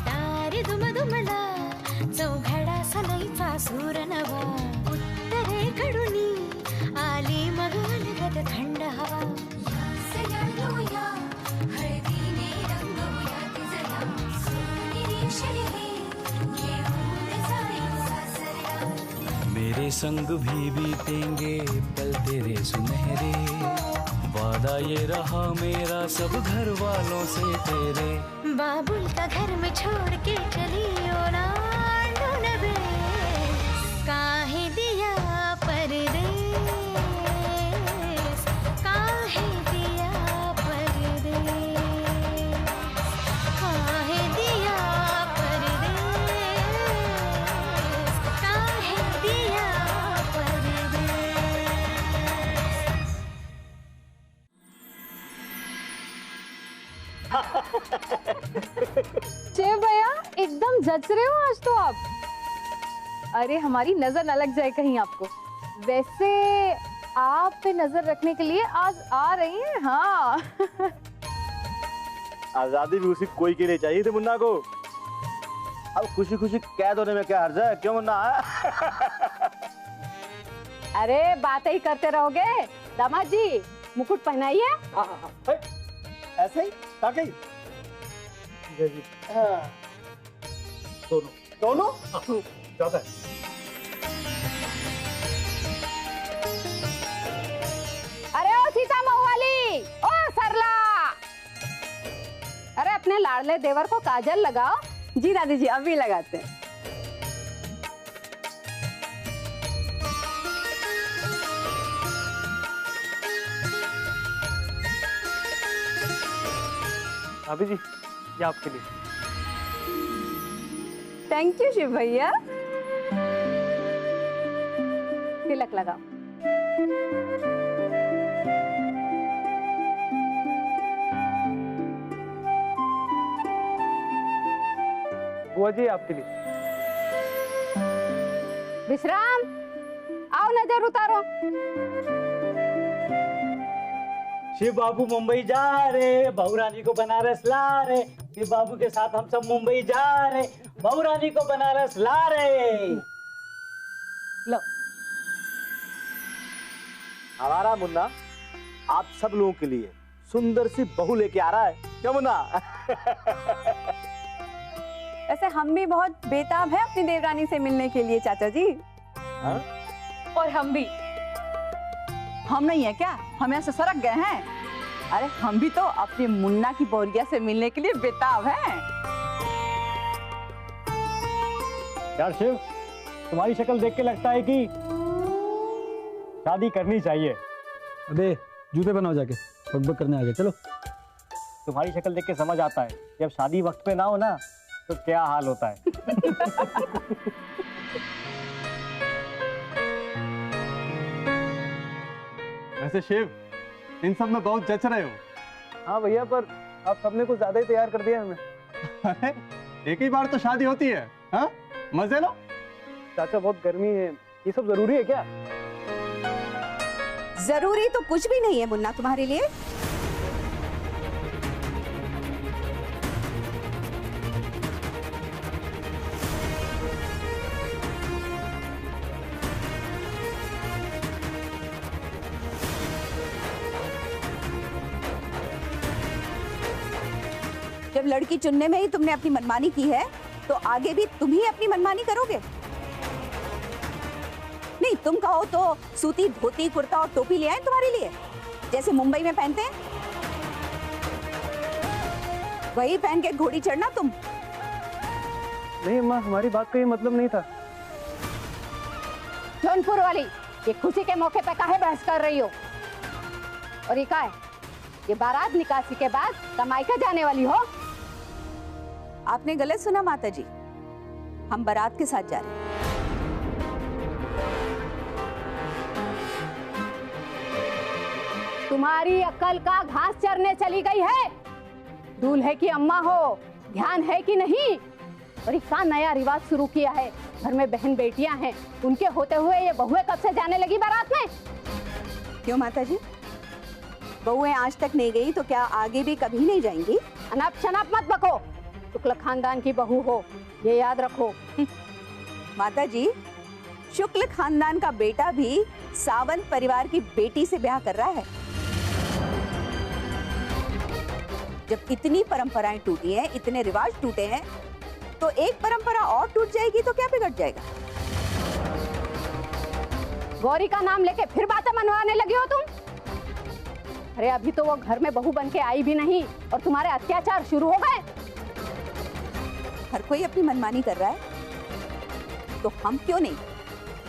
दारी दुमदुमला चौघडा सलईचा सूर नवा उत्तरेकडुनी आली मग अलगद थंड हवा सयाळूया हळदीने रंगवूया तिजला सोनेरी शिळी घेऊन जाई सासरला मेरे संग भी बीतेंगे पल तेरे सुनहरे वादा ये रहा मेरा सब घर वालों से तेरे बाबुल का घर में छोड़ के चली ओ ना ढूंढबे काहे दिया परदेस काहे दिया परदेस काहे दिया परदेस काहे दिया परदेस। शिव भैया एकदम जच रहे हो आज तो आप। अरे हमारी नजर न लग जाए कहीं आपको। वैसे आप पे नजर रखने के लिए आज आ रही हैं। हाँ आजादी भी उसी कोई के लिए चाहिए थी मुन्ना को। अब खुशी खुशी कैद होने में क्या हर्ज है, क्यों मुन्ना? अरे बातें ही करते रहोगे। दामाद जी मुकुट पहनाइए। ऐसे ही ताकि दोनों दोनों जाता है। अरे ओ सीता मऊ वाली, ओ सरला, अरे अपने लाडले देवर को काजल लगाओ। जी दादी जी अभी लगाते हैं। भाभी जी ये आपके लिए। थैंक यू शिव भैया। तिलक लगाओ। बुआ जी आपके लिए। विश्राम, आओ नजर उतारो। शिव बाबू मुंबई जा रहे, बहू रानी को बनारस ला रहे। शिव बाबू के साथ हम सब मुंबई जा रहे, बहू रानी को बनारस ला रहे। लो हमारा मुन्ना आप सब लोगों के लिए सुंदर सी बहू लेके आ रहा है, क्या मुन्ना? वैसे हम भी बहुत बेताब है अपनी देवरानी से मिलने के लिए चाचा जी। हाँ? और हम भी। हम नहीं है क्या? हम यहाँ से सरक गए हैं। अरे हम भी तो अपने मुन्ना की बोरिया से मिलने के लिए बेताब हैं। यार शिव, तुम्हारी शक्ल देख के लगता है कि शादी करनी चाहिए। अबे जूते बनाओ जाके, बकबक करने आ गए। चलो। तुम्हारी शक्ल देख के समझ आता है जब शादी वक्त पे ना हो ना तो क्या हाल होता है। वैसे शिव इन सब में बहुत जच रहे हो। हाँ भैया, पर आप सबने कुछ ज्यादा ही तैयार कर दिया हमें। अरे एक ही बार तो शादी होती है, हाँ? मजे लो। चाचा बहुत गर्मी है, ये सब जरूरी है क्या? जरूरी तो कुछ भी नहीं है मुन्ना तुम्हारे लिए। जब लड़की चुनने में ही तुमने अपनी मनमानी की है तो आगे भी तुम ही अपनी मनमानी करोगे। नहीं, तुम कहो तो सूती धोती कुर्ता और टोपी ले आए तुम्हारे लिए, जैसे मुंबई में पहनते हैं। वही पहन के घोड़ी चढ़ना तुम। नहीं अम्मा, हमारी बात का ये मतलब नहीं था। जौनपुर वाली, ये खुशी के मौके पे काहे बहस कर रही हो? और ये का है? ये बारात निकासी के बाद कमाई का जाने वाली हो? आपने गलत सुना माता जी, हम बारात के साथ जा रहे हैं। तुम्हारी अक्ल का घास चरने चली गई है। दूल्हे की अम्मा हो, ध्यान है कि नहीं? और इसका नया रिवाज शुरू किया है। घर में बहन बेटियां हैं, उनके होते हुए ये बहुएं कब से जाने लगी बारात में? क्यों माता जी, बहुएं आज तक नहीं गई तो क्या आगे भी कभी नहीं जाएंगी? अनाप शनाप मत बको। शुक्ल खानदान की बहू हो, ये याद रखो। माता जी, शुक्ल खानदान का बेटा भी सावंत परिवार की बेटी से ब्याह कर रहा है। जब इतनी परंपराएं टूटी हैं, इतने रिवाज टूटे हैं, तो एक परंपरा और टूट जाएगी तो क्या बिगड़ जाएगा? गौरी का नाम लेके फिर बातें मनवाने लगी हो तुम? अरे अभी तो वो घर में बहू बन के आई भी नहीं और तुम्हारे अत्याचार शुरू हो गए। हर कोई अपनी मनमानी कर रहा है, तो हम क्यों नहीं?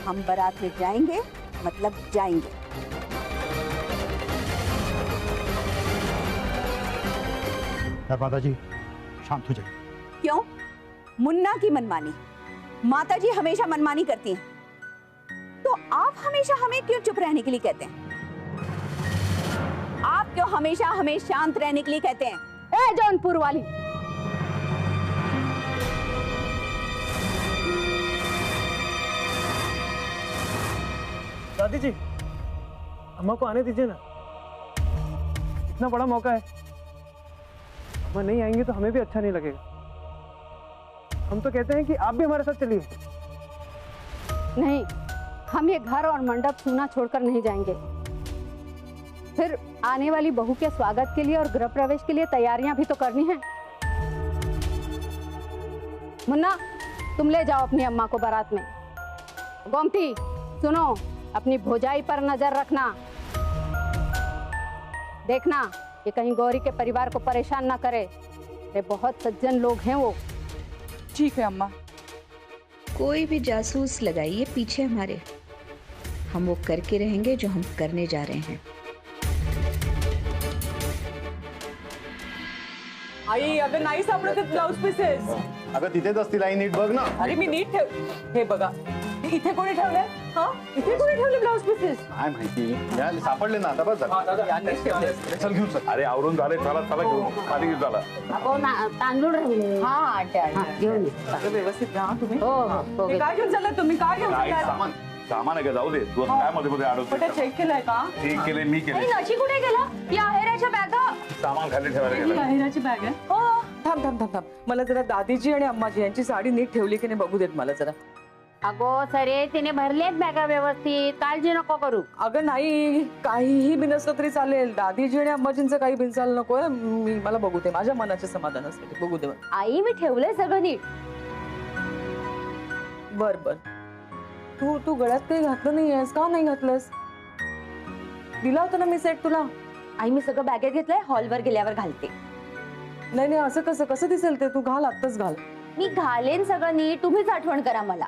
हम बारात में जाएंगे, मतलब जाएंगे। माता जी शांत हो जाइए। क्यों? मुन्ना की मनमानी। माता जी हमेशा मनमानी करती हैं, तो आप हमेशा हमें क्यों चुप रहने के लिए कहते हैं? आप क्यों हमेशा हमें शांत रहने के लिए कहते हैं? ए जौनपुर वाली, दादी जी, अम्मा को आने दीजिए ना, इतना बड़ा मौका है। अम्मा नहीं आएंगी तो हमें भी अच्छा नहीं लगेगा। हम तो कहते हैं कि आप भी हमारे साथ चलिए। नहीं, हम ये घर और मंडप सूना छोड़कर नहीं जाएंगे। फिर आने वाली बहू के स्वागत के लिए और गृह प्रवेश के लिए तैयारियां भी तो करनी है। मुन्ना, तुम ले जाओ अपनी अम्मा को बारात में। गोमती, सुनो, अपनी भौजाई पर नजर रखना। देखना कि कहीं गौरी के परिवार को परेशान ना करे। ये बहुत सज्जन लोग हैं वो। ठीक है अम्मा। कोई भी जासूस लगाइए पीछे हमारे, हम वो करके रहेंगे जो हम करने जा रहे हैं। आई, अगं नाही सापडत ब्लाउज पीसेस. अगं तिथेच असतील आई, नीट बघ ना. अरे मी नीट ठेव. हे बघा, इथे कोणी ठेवले? हा, इथे कोणी ठेवले ब्लाउज पीसेस? काय माहिती, मिळाले, सापडले ना आता. बस चल घेऊन चल. अरे आवरून झाले, चला चला घेऊन खाली घेऊन चला. तांदूळ राहिले. हा, आटे घेऊन ये. सगळं व्यवस्थित राहा तुम्ही. हो हो, हे काय घेऊन चाललात तुम्ही? काय घेऊन काय चाललात? सामान सामान आहे का, जाऊ दे. तू असं काय मध्ये मध्ये पण ते अडवतो? चेक केलंय का? ठीक केले, मी केले. नशी कुठे गेला? या आहेराच्या बॅगा. सामान खाली ठेवायला ही गेलं. आहेराची बॅग आहे. हो. थांब थांब थांब थांब. मला जरा दादीजी आणि अम्माजी यांची साडी नीट ठेवली की नाही बघू देत मला जरा. अगो सरे, तिने भरलेत बॅगा व्यवस्थित, काळजी नको करू. अगं नाही, काहीही बिनसलं तरी चालेल. दादीजी आणि अम्माजींचं काही बिनचाल नकोय. मला बघू दे, माझ्या मनाच्या समाधानासाठी बघू दे मला. आई, मी ठेवलंय सगळं नीट. बर बर. तू गळ्यात काही घातलं नाहीयेस का? नाही घातलंस? दिला होता ना मी सेट तुला. आई, मी सगळं बॅगेत घेतलंय, हॉलवर गेल्यावर घालते. नाही नाही, असं कसं कसं दिसेल ते? तू घाल, आत्ताच घाल. मी घालेन सगळं नीट, तुम्हीच आठवण करा मला.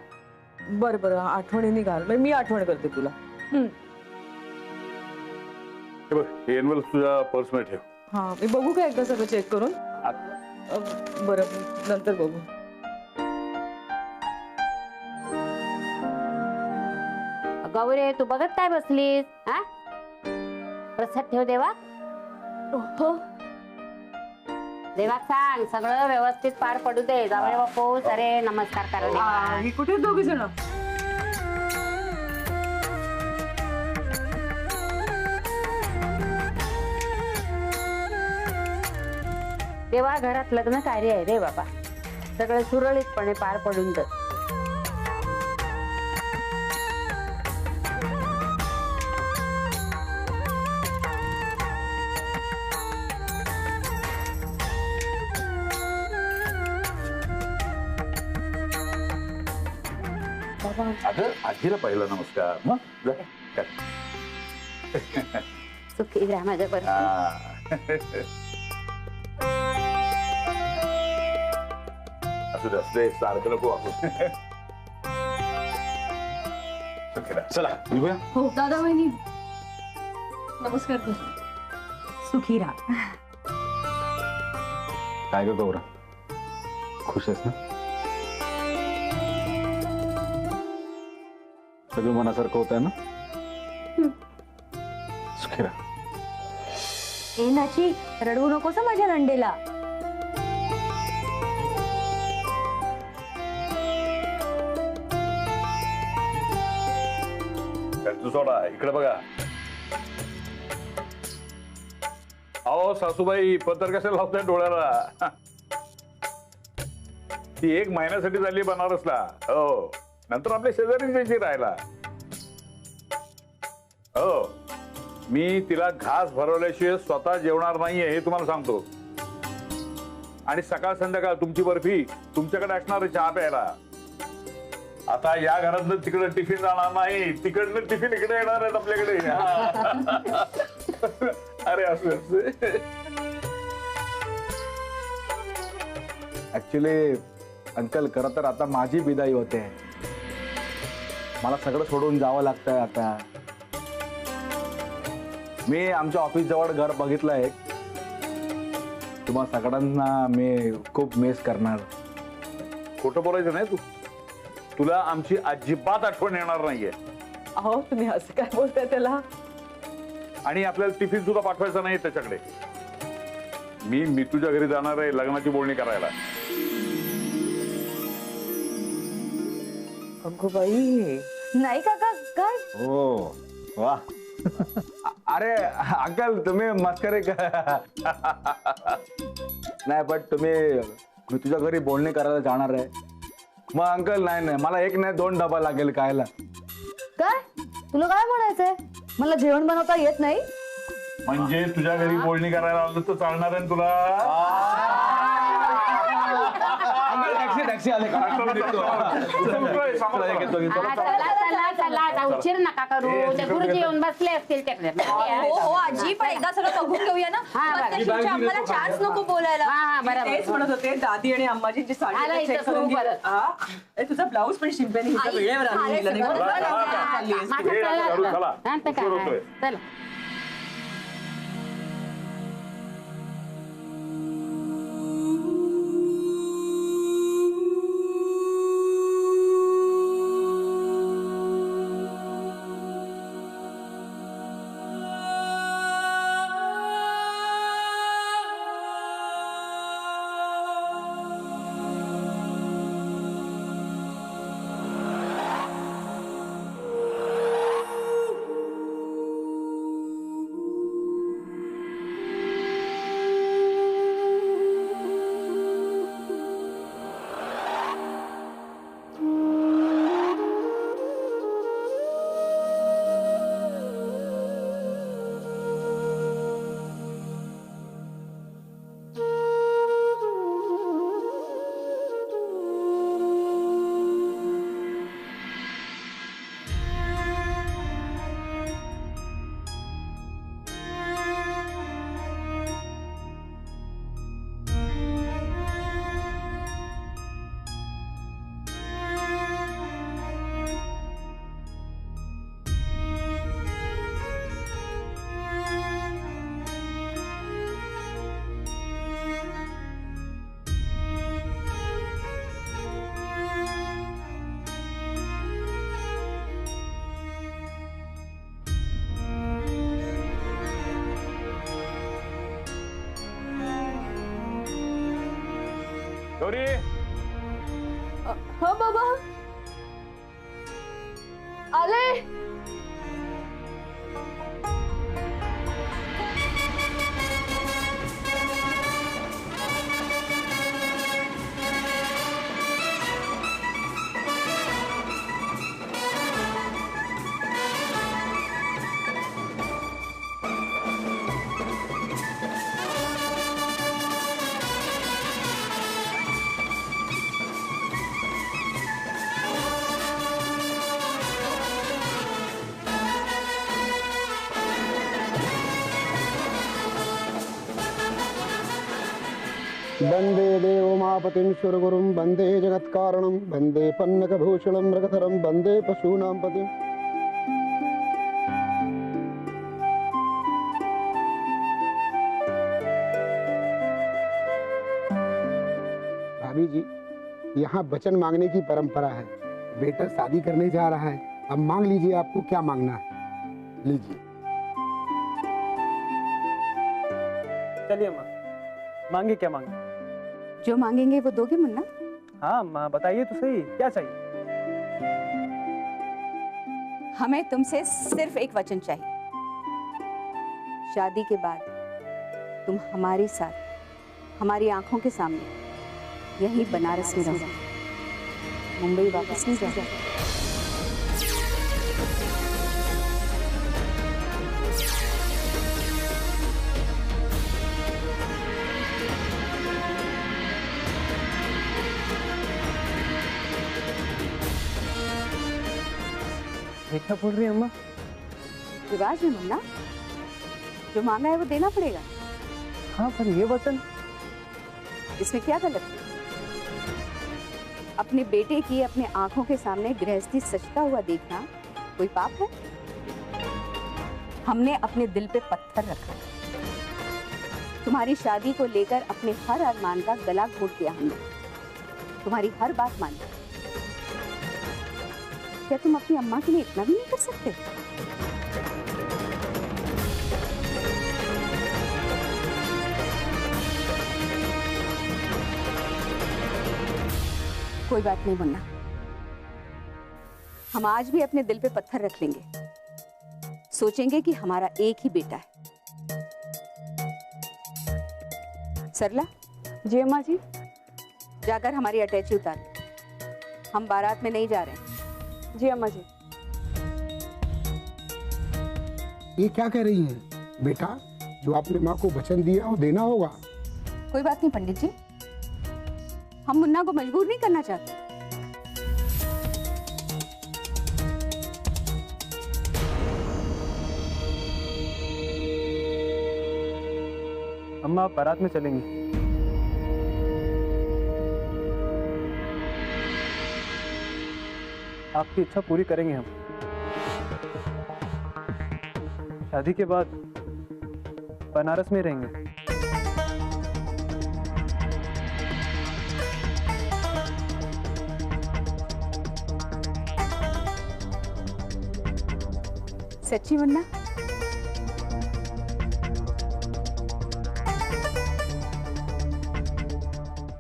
बर बर, आठवणीने घाल. म्हणजे मी आठवण करते तुला. हे बघ, हे एनवेल्प तुझ्या पर्स मध्ये ठेव. हा, मी बघू का एकदा सगळं चेक करून? बरं, नंतर बघू. गौरे, तू बघत काय बसलीस? हा, प्रसाद ठेव देवा. हो, देवाक सांग सगळं व्यवस्थित पार पडू दे. जावळे बापू, सरे नमस्कार करा. ही कुठे दोघी जण? देवा, घरात लग्न कार्य आहे रे बाबा, सगळं सुरळीतपणे पार पडून दे. अगं आजीला पहिला नमस्कार. मग जा, कर. सुखी राहा माझ्या बरोबर. असू दे, सारखं नको वापरू. चला निघूया. हो दादा, वहिनी नमस्कार. सुखी राहा. काय ग गौरा, खुश आहेस ना? सगळं मनासारखं होत आहे ना? सुखी राहा. ए नाची, रडवू नकोस माझ्या नंडेला. तू सोडा, इकडे बघा. अहो सासूबाई पत्र कशा लावताय डोळ्याला? ती 1 महिन्यासाठी झाली बनारसला. हो, नंतर आपल्या शेजारी जायची राहायला. हो, मी तिला घास भरवल्याशिवाय स्वतः जेवणार नाहीये हे तुम्हाला सांगतो. आणि सकाळ संध्याकाळ तुमची बर्फी तुमच्याकडे असणार चहा प्यायला. आता या घरातनं तिकडे टिफिन जाणार नाही, तिकडनं टिफिन इकडे येणार आहेत आपल्याकडे. अरे असं ऍक्च्युली अंकल खरं तर आता माझी विदाई होते. मला सगळं सोडून जावं लागतंय आता. मी आमच्या ऑफिस जवळ घर बघितलंय. तुम्हा सगळ्यांना मी खूप मिस करणार. खोटं बोलायचं नाही तू. तुला आमची अजिबात आठवण येणार नाहीये. अहो तुम्ही असं काय बोलताय त्याला? आणि आपल्याला टिफिन सुद्धा पाठवायचा नाही त्याच्याकडे. मी तुझ्या घरी जाणार आहे लग्नाची बोलणी करायला. अगो बाई. नाही काका काय? हो वा. अरे अंकल तुम्ही मस्करी नाही, पण मी तुझ्या घरी बोलणी करायला जाणार आहे. मग अंकल नाही मला 1 नाही 2 डबा लागेल खायला. काय तुला काय म्हणायचंय? मला जेवण बनवता येत नाही? म्हणजे तुझ्या घरी बोलणी करायला आलं तर चालणार आहे तुला? टॅक्सी आले. चला उशीर नका करू. ते गुरुजी येऊन बसले असतील तिकडे. हो आजी, पण एकदा सगळं बघून घेऊया ना. आम्हाला चान्स नको बोलायला. तेच म्हणत होते दादी आणि अम्माजींची साडी चेक करून घे. तुझा ब्लाऊज पण शिंप्याने वेळेवर आणून दिला नाही. चला गौरी. हाँ बाबा आले. वंदे देवोमापतिं सुरगुरुं वंदे जगत्कारणं वंदे पन्नकभूषणं मृगधरं वंदे पशूनां पतिं। भाभी जी, यहाँ वचन मांगने की परंपरा है। बेटा शादी करने जा रहा है, अब मांग लीजिए आपको क्या मांगना है। लीजिए। चलिए माँ, मांगे क्या मांगे? जो मांगेंगे वो दोगे मुन्ना? हाँ माँ बताइए तो सही, क्या चाहिए? हमें तुमसे सिर्फ एक वचन चाहिए। शादी के बाद तुम हमारे साथ, हमारी आंखों के सामने यहीं बनारस में रहो, मुंबई वापस नहीं जाओ। ये क्या बोल रही है अम्मा? रिवाज है मुन्ना, जो मांगा है वो देना पड़ेगा। हाँ, पर ये वचन, इसमें क्या गलत है? अपने बेटे की अपने आंखों के सामने गृहस्थी सजता हुआ देखना कोई पाप है? हमने अपने दिल पे पत्थर रखा, तुम्हारी शादी को लेकर अपने हर अरमान का गला घोट दिया हमने, तुम्हारी हर बात मानी। क्या तुम अपनी अम्मा के लिए इतना भी नहीं कर सकते? कोई बात नहीं मुन्ना, हम आज भी अपने दिल पे पत्थर रख लेंगे, सोचेंगे कि हमारा एक ही बेटा है। सरला। जी अम्मा जी। जाकर हमारी अटैची उतार, हम बारात में नहीं जा रहे हैं। जी अम्मा जी। ये क्या कह रही हैं? बेटा, जो आपने माँ को वचन दिया वो देना होगा। कोई बात नहीं पंडित जी, हम मुन्ना को मजबूर नहीं करना चाहते। अम्मा, आप बारात में चलेंगी? आपकी इच्छा पूरी करेंगे हम। शादी के बाद बनारस में रहेंगे। सच्ची मुन्ना?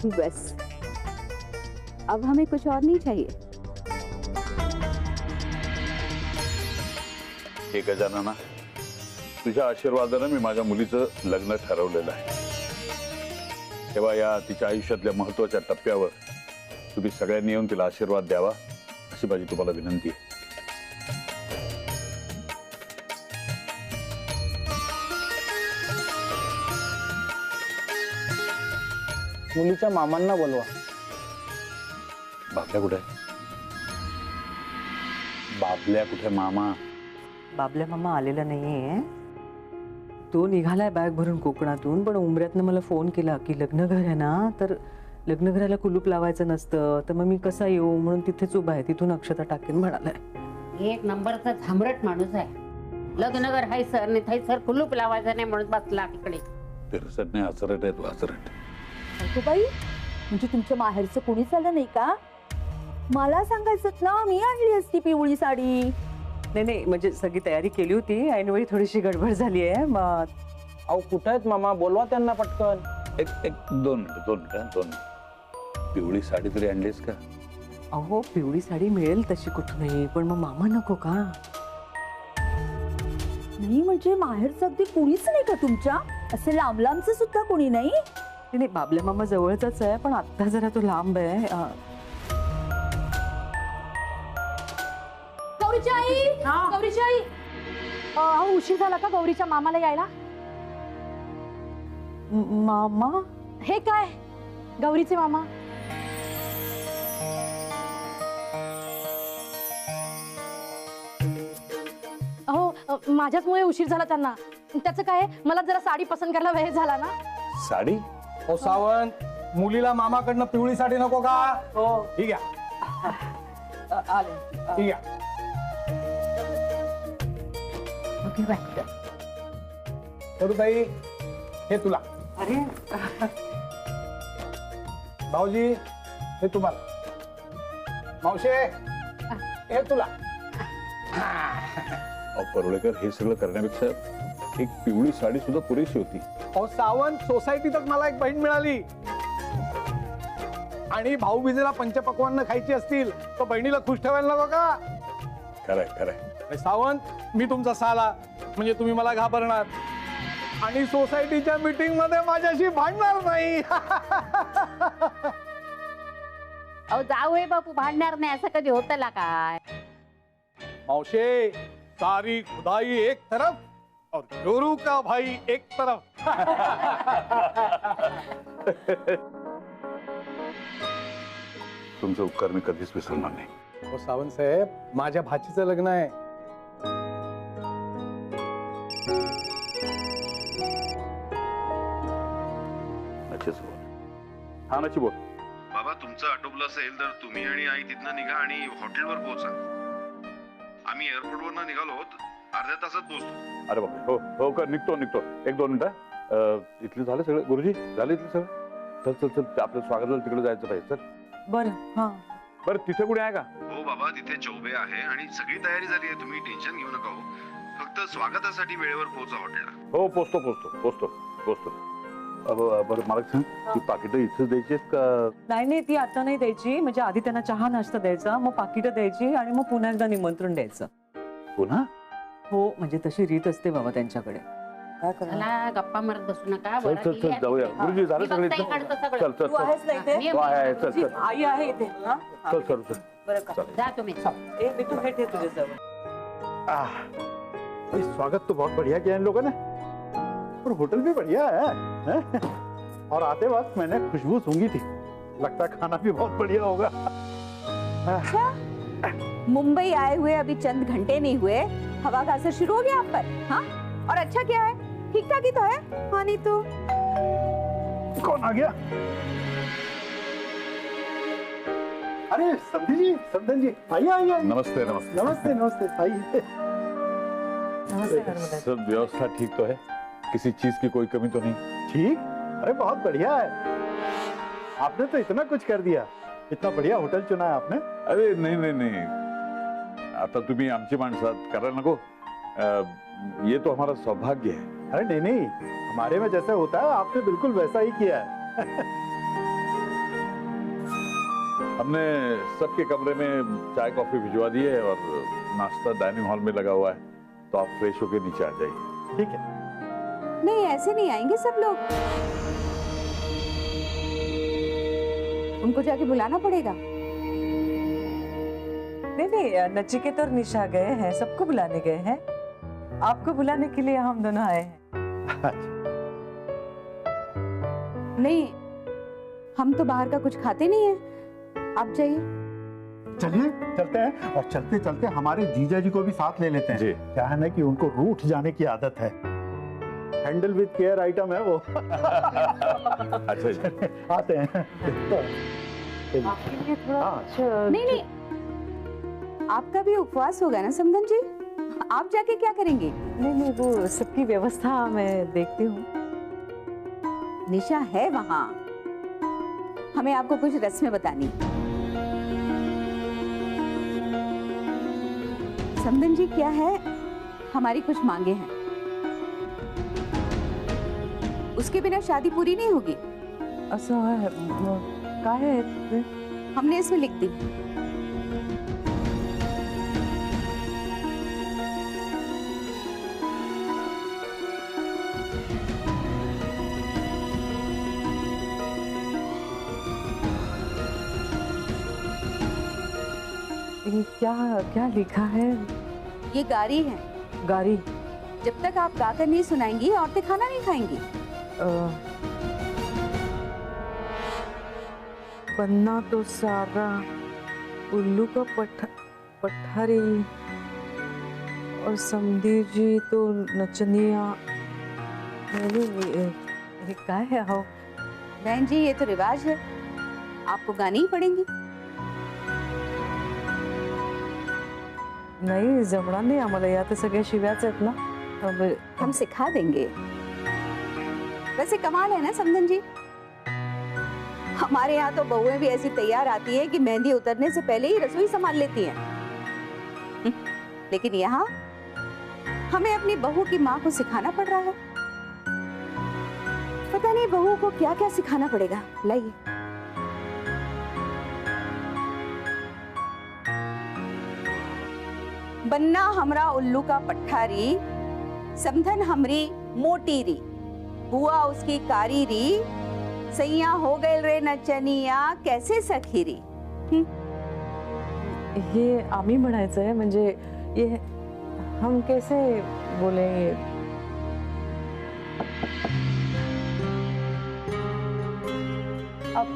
बस अब हमें कुछ और नाही चाहिए। हे गजानना, तुझ्या आशीर्वादाने मी माझ्या मुलीचं लग्न ठरवलेलं आहे। तेव्हा या तिच्या आयुष्यातल्या महत्त्वाच्या टप्प्यावर तुम्ही सगळ्यांनी येऊन तिला आशीर्वाद द्यावा अशी माझी तुम्हाला विनंती आहे। मुलीच्या मामांना बोलवा। बाबल्या कुठे? बाबल्या कुठे? मामा? बाबल्या मामा आलेला नाहीये, तो निघालाय बॅग भरून कोकणातून, पण उमऱ्यातनं मला फोन केला की लग्न घर आहे ना, तर लग्न घराला कुलूप लावायचं नसतं, तर मग मी कसा येऊ म्हणून तिथेच उभा आहे, तिथून अक्षता टाकेन म्हणालाय। एक नंबरचा झामरट माणूस आहे, लग्नगर हाय सर नाही थाय सर कुलूप लावायचं नाही म्हणून बसला तिकडे। फिरसट नाही, हसरट आहे तू, हसरट। बाई, म्हणजे तुमच्या माहेरचं कोणीच आलं नाही का? मला सांगायचं ना, मी आणली असती पिवळी साडी। नाही नाही, म्हणजे सगळी तयारी केली होती, ऐनवेळी थोडीशी गडबड झाली आहे। मग अहो कुठे आहेत मामा? बोलवा त्यांना पटकन। एक दोन मिनिट। पिवळी साडी तरी आणलीस का? अहो पिवळी साडी मिळेल तशी कुठूनही, पण मग मामा नको का? नाही म्हणजे माहेरचं अगदी कोणीच नाही का तुमच्या? असं लांब लांबचं सुद्धा कोणी नाही? नाही, बाबल्या मामा जवळचाच आहे, पण आता जरा तो लांब आहे। गौरीची आई, गौरीची आई, अहो उशीर झाला का गौरीच्या मामाला यायला? मामा? हे काय गौरीचे मामा? अहो माझ्याचमुळे उशीर झाला त्यांना। त्याचं काय, मला जरा साडी पसंत करायला वेळ झाला ना। साडी? हो सावंत, मुलीला मामाकडनं पिवळी साडी नको का? हो ठीक आहे, आले ठीक आहे। ताई हे तुला। अरे भाऊजी हे तुम्हाला। मावशे हे तुला। परुळेकर, हे सगळं करण्यापेक्षा एक पिवळी साडी सुद्धा पुरेशी होती। अहो सावंत, सोसायटीतच मला एक बहीण मिळाली आणि भाऊबीजेला पंचपक्वान्न खायची असतील तर बहिणीला खुश ठेवायला नको का? खरंय खरंय। सावंत, मी तुमचा साला, म्हणजे तुम्ही मला घाबरणार। आणि सोसायटीच्या मीटिंग मध्ये माझ्याशी भांडणार नाही. अहो जावळे बापू भांडणार नाही असं कधी होतं काय? मौशे, सारी खुदाई एक तरफ और गुरु का भाई एक तरफ. तुमचं उपकार मी कधीच विसरणार नाही. हो सावंत साहेब, माझ्या भाचीचं लग्न आहे. हा नची बोल. बाबा तुमचं आटोपलं असेल तर तुम्ही आणि आई तिथनं निघा आणि हॉटेलवर पोहोचा. आम्ही एअरपोर्टवरनं निघालो आहोत, अर्ध्या तासात पोहोचतो. अरे बापरे, हो हो कर, निघतो निघतो. एक दोन मिनिटं. इथले झालं सगळं गुरुजी? झालं इथलं सगळं? चल चल चल, आपलं स्वागताला तिकडे जायचं पाहिजे. चल बरं. हा बरं, तिथे कुठे आहे का? हो बाबा, तिथे चौबे आहे आणि सगळी तयारी झाली आहे. तुम्ही टेन्शन घेऊ नका हो. फक्त स्वागतासाठी वेळेवर पोहोचा हॉटेलला. हो पोचतो पोचतो पोचतो पोचतो. बरं मला सांग, ती पाकिटं इथेच द्यायची आहेत का? नाही नाही, ती आता नाही द्यायची. म्हणजे आधी त्यांना चहा नाश्ता द्यायचा, मग पाकिटं द्यायची आणि मग पुन्हा एकदा निमंत्रण द्यायचं. पुन्हा? हो, म्हणजे तशी रीत असते बाबा त्यांच्याकडे. चला गप्पा मारत बसू नका. चल चल चल जाऊया. गुरुजी झालं सगळं? चल चल तू आहेस ना इथे? चल चल चल. आई आहे इथे. चल चल चल. बरं का, जा तुम्ही. मी तू भेट तुझ्याजवळ. स्वागत तो बहुत बढ़िया किया इन लोगों ने, और होटल भी बढ़िया है? और आते वक्त मैंने खुशबू सूंघी थी. लगता है खाना भी बहुत बढ़िया होगा. अच्छा, मुंबई आए हुए अभी चंद घंटे नहीं हुए, हवा का असर शुरू हो गया आप पर? हाँ, और अच्छा क्या है, ठीक ठाक ही तो है. हाँ नहीं तो कौन आ गया? अरे समधी जी, समधन जी, आइए आइए. नमस्ते नमस्ते नमस्ते नमस्ते, आइए. सब व्यवस्था ठीक तो है? किसी चीज की कोई कमी तो नहीं? ठीक? अरे बहुत बढ़िया है. आपने तो इतना कुछ कर दिया. इतना बढ़िया होटल चुना है आपने. अरे नहीं नहीं नहीं, आता तुम्ही आमची माणसात करायला नको. ये तो हमारा सौभाग्य है. अरे नहीं नहीं, हमारे में जैसा होता है आपने बिल्कुल वैसा ही किया है. हमने सबके कमरे में चाय कॉफी भिजवा दी है और नाश्ता डाइनिंग हॉल में लगा हुआ है, तो आप फ्रेश होके नीचे आ जाइए. ठीक है. नहीं, ऐसे नहीं आएंगे सब लोग. उनको जाके बुलाना पड़ेगा. नहीं नहीं, नचिकेत और निशा गए हैं, सबको बुलाने गए हैं. आपको बुलाने के लिए हम दोनों आए हैं. नहीं, हम तो बाहर का कुछ खाते नहीं है. आप जाइए. चलिए चलते हैं, और चलते चलते हमारे जीजा जी को भी साथ ले लेते हैं. क्या है ना कि उनको रूठ जाने की आदत है. हैंडल विद केयर आइटम है वो. अच्छा आते हैं. नहीं नहीं, आपका भी उपवास होगा ना समधन जी? आप जाके क्या करेंगे? नहीं नहीं, वो सबकी व्यवस्था मैं देखती हूँ. निशा है वहाँ, हमें आपको कुछ रस्में बतानी. समधन जी, क्या है, हमारी कुछ मांगे हैं. उसके बिना शादी पूरी नहीं होगी. असं है, काय है? हमने इसमें लिख दी. क्या क्या लिखा है? ये गारी है. गारी? जब तक आप गाकर नहीं सुनाएंगी, औरतें खाना नहीं खाएंगी. बनना तो सारा, उल्लू का पठारी, और समधी जी तो नचनिया. ये क्या है? हो बहन जी, ये तो रिवाज है, आपको गानी ही पड़ेंगी. नहीं, जमणार नाही आम्हाला. या तर सगळ्या शिव्याच आहेत ना. हम सिखा देंगे. वैसे कमाल है ना समधन जी, हमारे यहाँ तो बहुएं भी ऐसी तैयार आती है कि मेहंदी उतरने से पहले ही रसोई संभाल लेती हैं. लेकिन यहाँ हमें अपनी बहू की माँ को सिखाना पड़ रहा है. पता नहीं बहू को क्या क्या सिखाना पड़ेगा. लाइए. बनना हमरा उल्लू का पठारी, समधन हमरी मोटी री. बुआ उसकी कारी री, सैया हो गए रे नचनिया कैसे सखी री। हे आम्ही म्हणायचं आहे, म्हणजे ये हम कैसे बोले। अब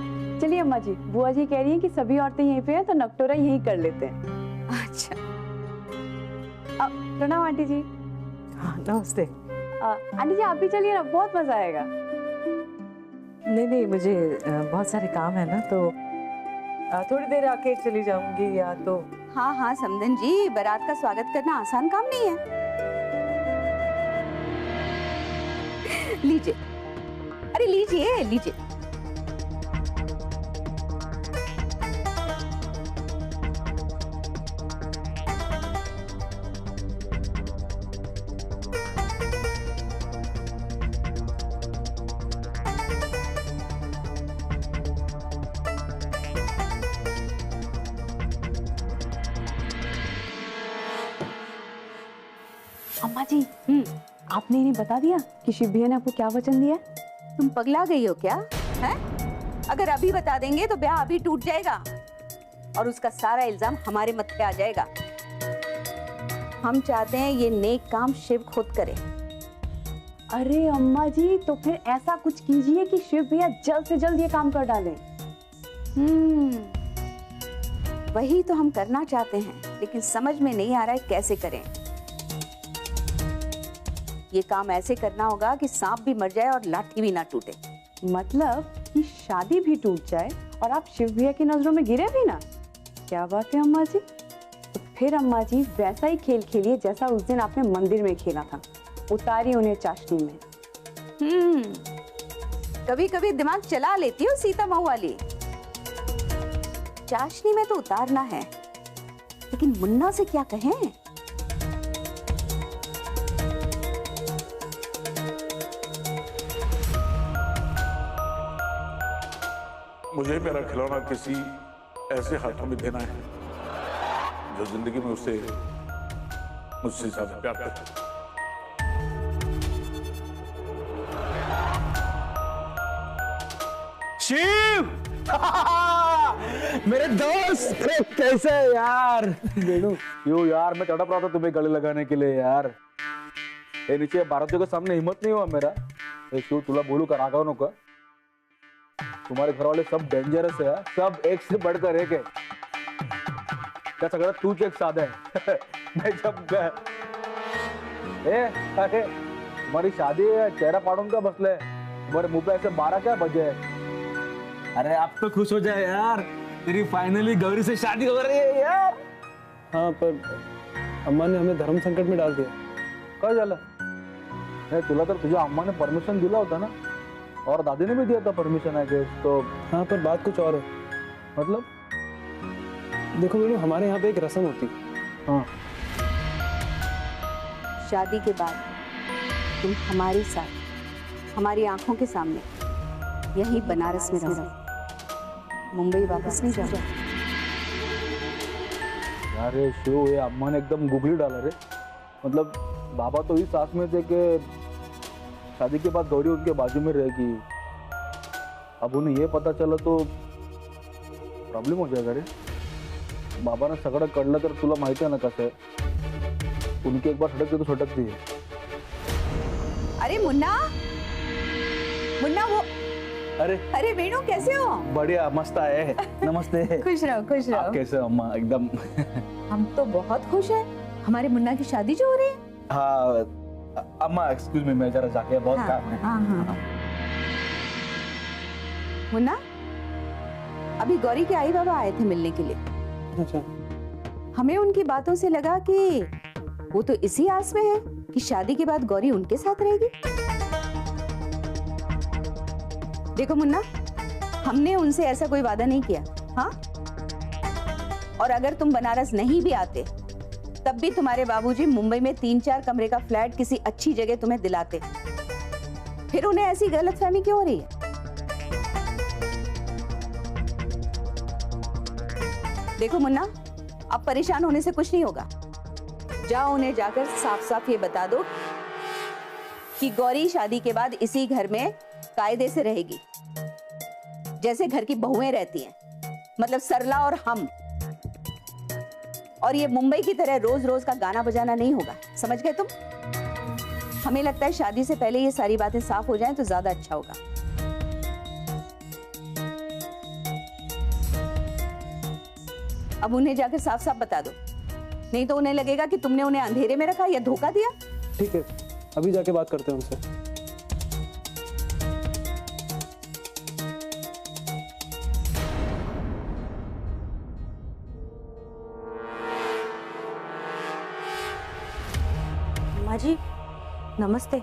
चलिए अम्मा जी, बुआ जी कह रही हैं कि सभी औरतें यहीं पे हैं तो नकटोरा यहीं कर लेते हैं। अच्छा, प्रणाम आंटी जी। नमस्ते। आंटी जी आप भी चलिए ना, बहुत मजा आएगा। नहीं नहीं, मुझे बहुत सारे काम है ना, तो थोड़ी देर आके चली जाऊंगी या तो। हाँ हाँ समधन जी, बारात का स्वागत करना आसान काम नहीं है। लीजिए, अरे लीजिए लीजिए। अम्मा जी, आपने इन्हें बता दिया कि शिव भैया ने आपको क्या वचन दिया है? तुम पगला गई हो क्या? हैं? अगर अभी बता देंगे तो ब्याह अभी टूट जाएगा और उसका सारा इल्जाम हमारे मत पे आ जाएगा। हम चाहते हैं ये नेक काम शिव खुद करे। अरे अम्मा जी, तो फिर ऐसा कुछ कीजिए कि शिव भैया जल्द से जल्द ये काम कर डालें। वही तो हम करना चाहते हैं, लेकिन समझ में नहीं आ रहा है कैसे करें। ये काम ऐसे करना होगा कि सांप भी मर जाए और लाठी भी ना टूटे। मतलब कि शादी भी टूट जाए और आप शिव भैया की नजरों में गिरे भी ना। क्या बात है अम्मा जी। तो फिर अम्मा जी वैसा ही खेल खेलिए जैसा उस दिन आपने मंदिर में खेला था, उतारी उन्हें चाशनी में। कभी कभी दिमाग चला लेती हो सीता मऊ वाली। चाशनी में तो उतारना है, लेकिन मुन्ना से क्या कहें? मुझे मेरा खिलौना किसी ऐसे हाथों में देना है जो जिंदगी में उसे मुझसे ज्यादा प्यार करे। शिव मेरे दोस्त, अरे कैसे है यार? क्यों यार, मैं तड़प रहा था तुम्हें गले लगाने के लिए यार। ये नीचे भारतीयों के सामने हिम्मत नहीं हुआ मेरा। शिव तुला बोलू का राघव नको, तुम्हारे घर वाले सब डेंजरस है, सब एक से बढ़कर एक है। क्या सगळं तूच एक साधा है। मैं जब अरे तुम्हारी शादी है, चेहरा पाड़ून का बसले, तुम्हारे मुंह पे ऐसे 12 क्या बजे है? अरे आप तो खुश हो जाए यार, तेरी फाइनली गौरी से शादी हो रही है यार। हाँ, पर अम्मा ने हमें धर्म संकट में डाल दिया। काय झालं? तुला तर तुझ्या अम्मा ने परमिशन दिला होता ना, और दादी ने भी दिया था परमिशन है गेस तो। हाँ, पर बात कुछ और है। मतलब? देखो बेटू, हमारे यहाँ पे एक रस्म होती है। हाँ। शादी के बाद तुम हमारे साथ, हमारी आंखों के सामने यही बनारस में रहो, मुंबई वापस नहीं जाओ। यार ये शिव, ये अम्मा ने एकदम गुगली डाला रे। मतलब बाबा तो इस आस में थे कि शादी के बाद गौरी उनके बाजू में रहेगी। अब उन्हें ये पता चला तो प्रॉब्लेम हो जाएगा रे। बाबा ने सगळं कळलं तर तुला माहिती है ना कसं है, उनकी एक बार सटकती तो सटकती है। अरे मुन्ना, मुन्ना वो, अरे वेणु कैसे हो? बढ़िया, मस्त है। नमस्ते। खुश रहो खुश रहो। आप कैसे हो अम्मा? एकदम। हम तो बहुत खुश हैं, हमारे मुन्ना की शादी जो हो रही है। हाँ अम्मा एक्सक्यूज मी, मैं जरा जाके बहुत काम है। हाँ। मुन्ना, अभी गौरी के आई बाबा आए थे मिलने के लिए। अच्छा। हमें उनकी बातों से लगा कि वो तो इसी आस में है कि शादी के बाद गौरी उनके साथ रहेगी। देखो मुन्ना, हमने उनसे ऐसा कोई वादा नहीं किया। हाँ, और अगर तुम बनारस नहीं भी आते तब भी तुम्हारे बाबूजी मुंबई में 3-4 कमरे का फ्लैट किसी अच्छी जगह तुम्हें दिलाते। फिर उन्हें ऐसी गलतफहमी क्यों हो रही है? देखो मुन्ना, अब परेशान होने से कुछ नहीं होगा। जाओ उन्हें जाकर साफ साफ ये बता दो कि गौरी शादी के बाद इसी घर में कायदे से रहेगी, जैसे घर की बहुएं रहती हैं, मतलब सरला और हम। और ये मुंबई की तरह रोज रोज का गाना बजाना नहीं होगा, समझ गए तुम? हमें लगता है शादी से पहले ये सारी बातें साफ हो जाएं तो ज्यादा अच्छा होगा। अब उन्हें जाकर साफ साफ बता दो, नहीं तो उन्हें लगेगा कि तुमने उन्हें अंधेरे में रखा या धोखा दिया। ठीक है, अभी जाके बात करते हैं उनसे। अम्मा जी नमस्ते।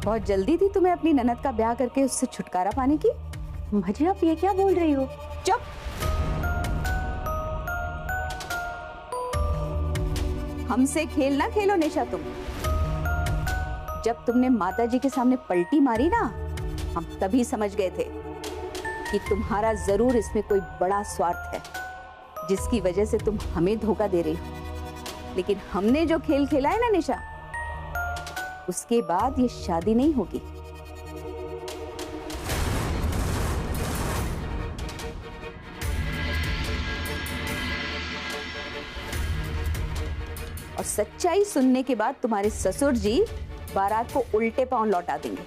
बहुत जल्दी थी तुम्हें अपनी ननद का ब्याह करके उससे छुटकारा पाने की। अम्मा जी आप ये क्या बोल रही हो? चुप। हमसे खेल ना खेलो निशा तुम। जब तुमने माताजी के सामने पलटी मारी ना, हम तभी समझ गए थे कि तुम्हारा जरूर इसमें कोई बड़ा स्वार्थ है, जिसकी वजह से तुम हमें धोखा दे रही हो। लेकिन हमने जो खेल खेला है ना निशा, उसके बाद ये शादी नहीं होगी। और सच्चाई सुनने के बाद तुम्हारे ससुर जी बारात को उल्टे पांव लौटा देंगे।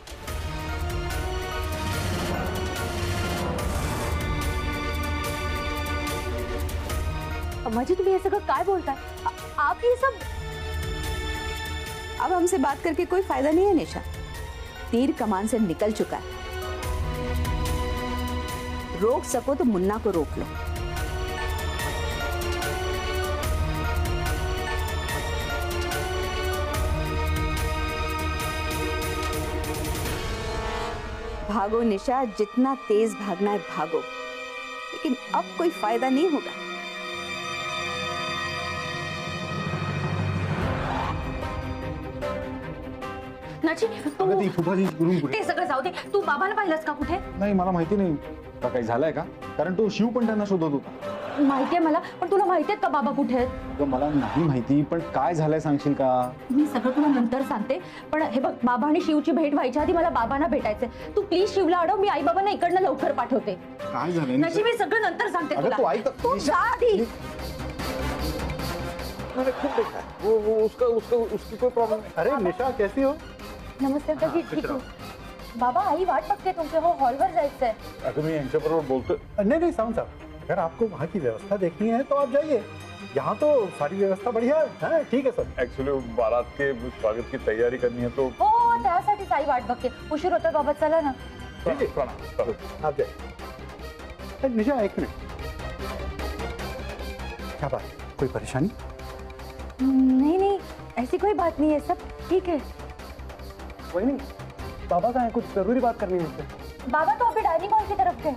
अम्मा जी तुम्ही हे सगळं काय बोलताय? आप ये सब अब हमसे बात करके कोई फायदा नहीं है निशा, तीर कमान से निकल चुका है। रोक सको तो मुन्ना को रोक लो। भागो निशा, जितना तेज भागना है भागो, लेकिन अब कोई फायदा नहीं होगा। नाची अगं ती फुफाजी रूम कुठे? ते सगळं जाऊ दे, तू बाबाला पाहिलंस का कुठे? नाही, मला माहिती नाही का काही झालंय का, कारण तो शिव पण त्यांना शोधत होता। माहितीये मला, पण तुला माहितीये का बाबा कुठे आहेत? अगं मला नाही माहिती, पण काय झालंय सांगशील का? मी सगळं तुला नंतर सांगते, पण हे बघ बाबा आणि शिवची भेट व्हायच्या आधी मला बाबांना भेटायचंय। तू प्लीज शिवला अडव, मी आई बाबांना इकडनं लवकर पाठवते। काय झालंय? नाची मी सगळं नंतर सांगते अगं तुला। तू ऐक तू जा आधी। मैंने खुद देखा है। वो उसकी कोई प्रॉब्लम नहीं। अरे निशा कैसी हो? नमस्ते अंकल, ठीक हूँ। बाबा आई वाट बघते तुमचे, हो हॉलवर जायचंय। अगं मी यांच्याबरोबर बोलतो। नहीं सावंत साहब, अगर आपको वहाँ की व्यवस्था देखनी है तो आप जाइए, यहाँ तो सारी व्यवस्था बढ़िया है। ठीक है सर। एक्चुअली बारात के स्वागत की तैयारी करनी है तो हो त्यासाठीच आई वाट बघते। उशीर होतोय बाबा, चला ना। ठीक है, आप जाइए। निशा एक मिनट, क्या बात, कोई परेशानी? नहीं नहीं, ऐसी कोई बात नहीं है, सब ठीक है। वही नहीं, बाबा का है, कुछ जरूरी बात करनी है उससे। बाबा तो अभी डाइनिंग हॉल की तरफ गए।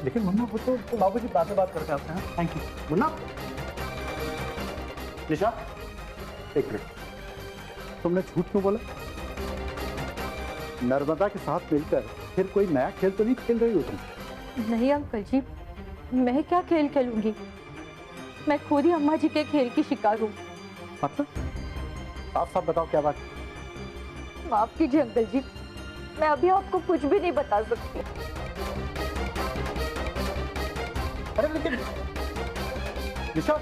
लेकिन मुन्ना वो तो बाबूजी बाद में बात करते हैं आपसे। Thank you. मुन्ना, निशा एक मिनट, तुमने झूठ क्यों बोला? नर्मदा के साथ मिलकर फिर कोई नया खेल तो नहीं खेल रही हो तुम? नहीं अंकल जी, मैं क्या खेल खेलूंगी, मैं खुद ही अम्मा जी के खेल की शिकार हूँ। मतलब साफ साफ बताओ क्या बात? माफ कीजिए अंकल जी, मैं अभी आपको कुछ भी नहीं बता सकती। अरे लेकिन निशा,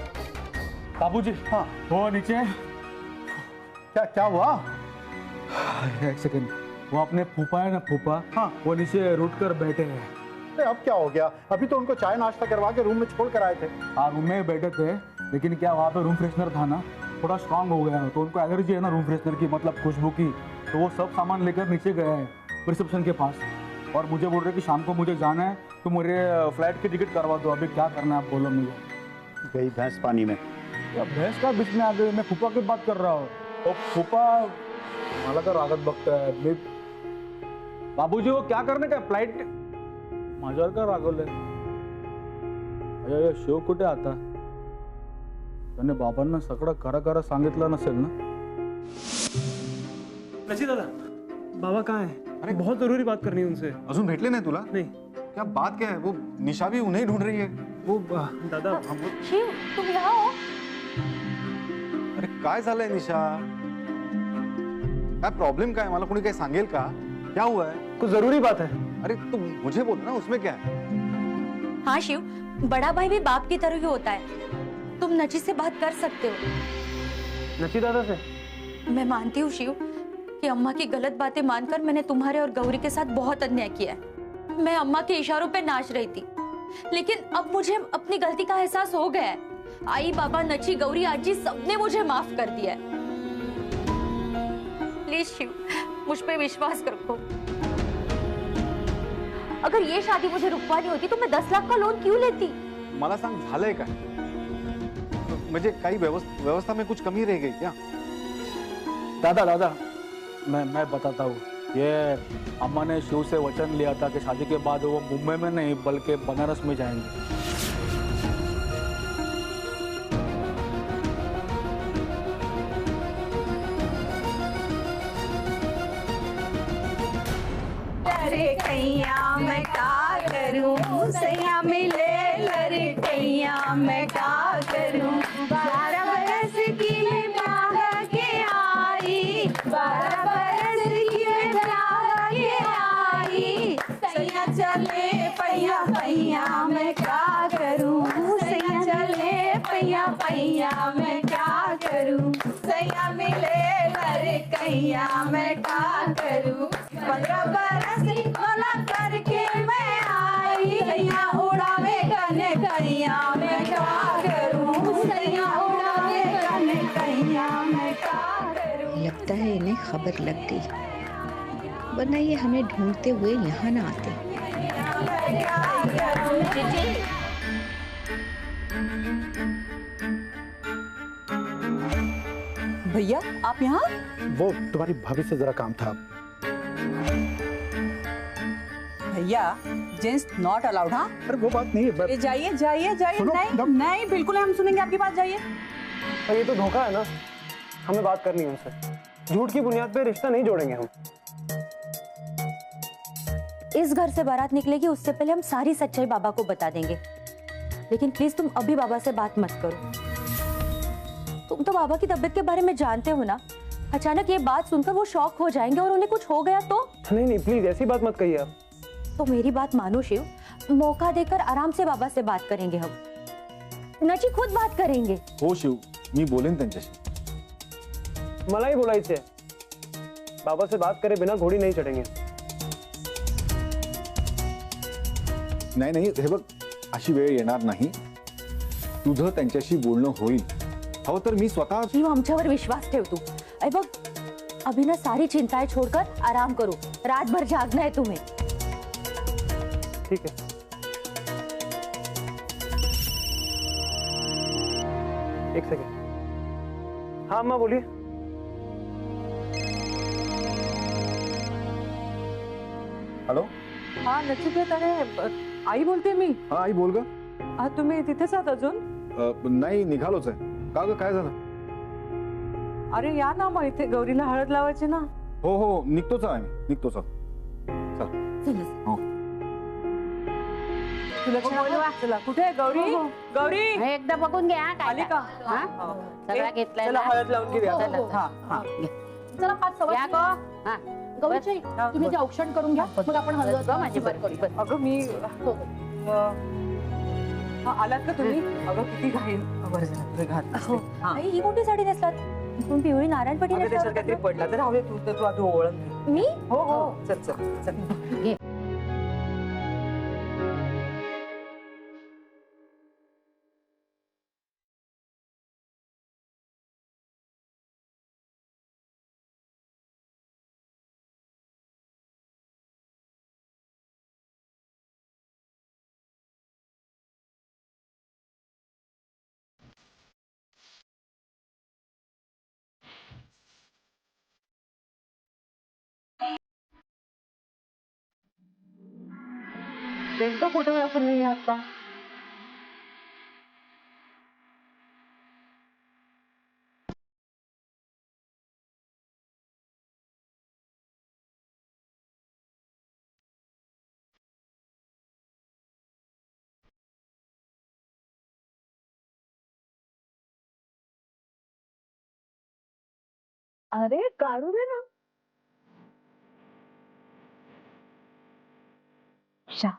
बाबूजी, हाँ वो नीचे। क्या हुआ? एक सेकंड, वो अपने फूफा है ना, फूफा, हाँ वो नीचे रुट कर बैठे हैं। अब क्या हो गया? अभी तो उनको चाय नाश्ता करवा के रूम में छोड़ कर आए थे। हाँ रूम में बैठे थे, लेकिन क्या वहाँ पे रूम फ्रेशनर था ना, थोड़ा स्ट्रांग हो गया, तो उनको एलर्जी है ना रूम फ्रेशनर की, मतलब खुशबू की, तो वो सब सामान लेकर नीचे गए हैं रिसेप्शन के पास, और मुझे बोल रहे कि शाम को मुझे जाना है, तो मुझे फ्लाइट की टिकट करवा दो। अभी क्या करना है आप बोलो मुझे। गई भैंस पानी में। क्या भैंस का बीच में आ गई? मैं फूफा की बात कर रहा हूँ। तो फूफा मला का रागत बघता है। बाबूजी वो क्या करने का फ्लाइट माझ्यावर का रागवलंय? अरे शिव कुठे आता? त्याने बाबांना सगळं करा करा सांगितलं नसेल ना? नची दादा, बाबा कहाँ है? अरे बहुत जरूरी बात करनी है उनसे। अजून भेटले नाही तुला? नहीं। क्या बात क्या है? वो निशा भी उन्हें ढूंढ रही है। वो दादा शिव तुम यहाँ हो? अरे काय झालंय निशा? काय प्रॉब्लम काय? मला कोणी काही सांगेल का? क्या हुआ है? कुछ जरूरी बात है। अरे तुम मुझे बोल ना, उसमें क्या है? हाँ शिव, बड़ा भाई भी बाप की तरह ही होता है। तुम नची से बात कर सकते हो। नची दादा से? मैं मानती हूँ शिव कि अम्मा की गलत बातें मानकर मैंने तुम्हारे और गौरी के साथ बहुत अन्याय किया है। मैं अम्मा के इशारों पे नाच रही थी, लेकिन अब मुझे अपनी गलती का एहसास हो गया है। आई, बाबा, नची, गौरी, आजी सबने मुझे माफ कर दिया है। प्लीज शिव, मुझ पे विश्वास रखो। अगर ये शादी मुझे रुकवानी होती तो मैं 10 लाख का लोन क्यों लेती? मला सांग, झालंय काय? म्हणजे काही व्यवस्था में कुछ कमी रह गई क्या? दादा मैं बताता हूँ। ये अम्मा ने शिव से वचन लिया था कि शादी के बाद वो मुंबई में नहीं बल्कि बनारस में जाएंगे। अरे कैया मैं का करूं, सैया मिले लड़कैया मैं का करूं। 12 बरस की मैं ब्याह के आई, 12 बरस की मैं ब्याह के आई। सैया चले पैया पैया मैं क्या करूं, सैया चले पैया पैया मैं क्या करूं। सैया मिले लड़कैया मैं क्या करूं। 15 बरस मला करके मैं आई, सैया उड़ावे गने कैया मैं क्या करूं। सैया उड़ावे गने कैया मैं क्या करूं। लगता है इन्हें खबर लग गई, वरना ये हमें ढूंढते हुए यहाँ ना आते। भैया आप यहाँ? वो तुम्हारी भाभी से जरा काम था। भैया जेंट्स नॉट अलाउड। हाँ अरे वो बात नहीं है। जाइए जाइए जाइए। नहीं नहीं बिल्कुल हम सुनेंगे आपकी बात, जाइए। और ये तो धोखा है ना, हमें बात करनी है उनसे। झूठ की बुनियाद पे रिश्ता नहीं जोड़ेंगे हम। इस घर से बारात निकलेगी उससे पहले हम सारी सच्चाई बाबा को बता देंगे, लेकिन प्लीज तुम अभी बाबा से बात मत करो। तुम तो बाबा की तबीयत के बारे में जानते हो ना, अचानक ये बात सुनकर वो शॉक हो जाएंगे और उन्हें कुछ हो गया तो? नहीं प्लीज ऐसी बात मत कहिए आप। तो मेरी बात मानो शिव, मौका देकर आराम से बाबा से बात करेंगे हम। नची खुद बात करेंगे। हो शिव, मी बोलेन त्यांच्याशी। मलाही बोलायचे आहे, बाबा से बात करे बिना घोड़ी नहीं चढ़ेंगे। नाही हे बघ, अशी वेळ येणार नाही। तुझं त्यांच्याशी बोलणं होईल, हवं तर मी स्वतः। शिव, आमच्यावर विश्वास ठेव तू। अरे बघ, अभी ना सारी चिंताएं छोड़कर आराम करो, रात भर जागना है तुम्हें। ठीक है। एक सेकंड। हाँ अम्मा बोलिए। हॅलो। हा नचिकेत आहे, आई बोलते मी। हा आई बोल ग। हा तुम्ही तिथेच आहात अजून? नाही निघालोच आहे। का ग काय झालं? अरे या ना मग इथे गौरीला हळद लावायची ना। हो निघतोच आहे मी, निघतोच चल। हो चला कुठे आहे गौरी? गौरी एकदा बघून घ्या आली का? सगळं घेतलंय चला ना? हळद लावून घेऊया। हा. चला 5 या गो. हा. गौरीची तुम्ही ते औक्षण करून घ्या, मग आपण हळद गं माझी बरोबर. अगं मी आलात का तुम्ही? अगं किती घाईल बरं झालं तुझे घात असते. आई ही कोणती साडी नेसलात? तुम्ही पिवळी नारायणपट्टी अगं त्याच्यावर काहीतरी पडला तर राहू दे, तू आधी ओळख घे. मी? हो चल चल चल घे. नेमकं कुठे आपण नाही आता? अरे काढू दे ना. शा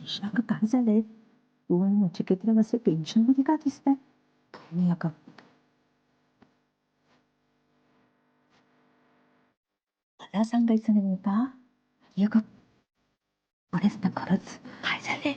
ईशा, अगं काय झालंय? तू आणि नचिकेतला असे टेन्शन मध्ये का दिसताय? मी अगं मला सांगायचं नाही का? अगं बरेच ना, खरंच काय झालंय?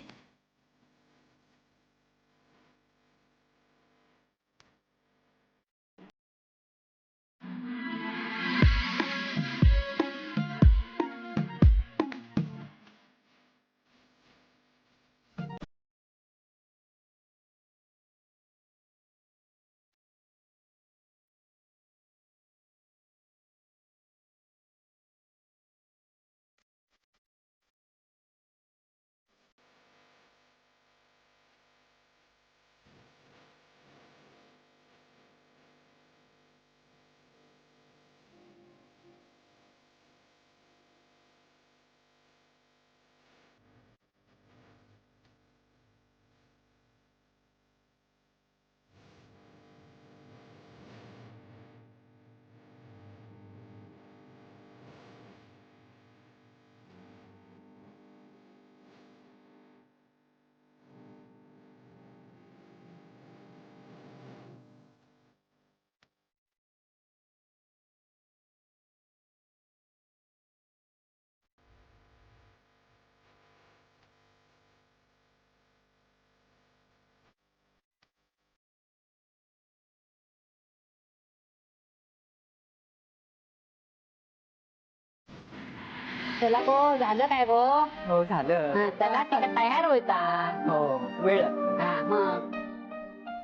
चला गो, झालं काय गो? हो झालं. हा, चला तिकडे तयार होता. हो वेळ. हा मग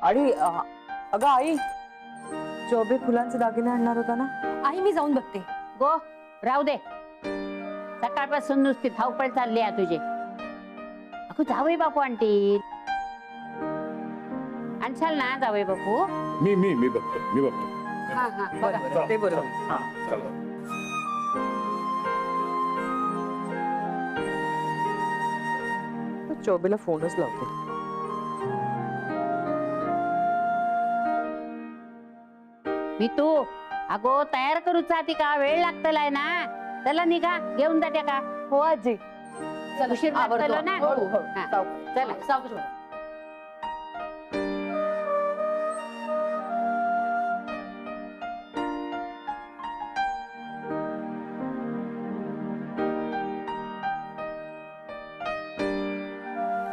आणि अगं आई, चोबे फुलांचे दागिने आणणार होता ना? आई मी जाऊन बघते. गो, राहू दे. सकाळपासून नुसती धावपळ चालली आहे तुझी. अगो जावई बापू आणतील. आणशाल ना जावई बापू? मी बघतो. हा हा बघा. ते बरोबर. हा चला. चोबेला फोनच लावते. मी तू अगो तयार करूच ती का? वेळ लागतलाय ना. चला निघा, घेऊन जाते का? हो आजी. उशीर लागतलो ना. हा, चला सावकाश.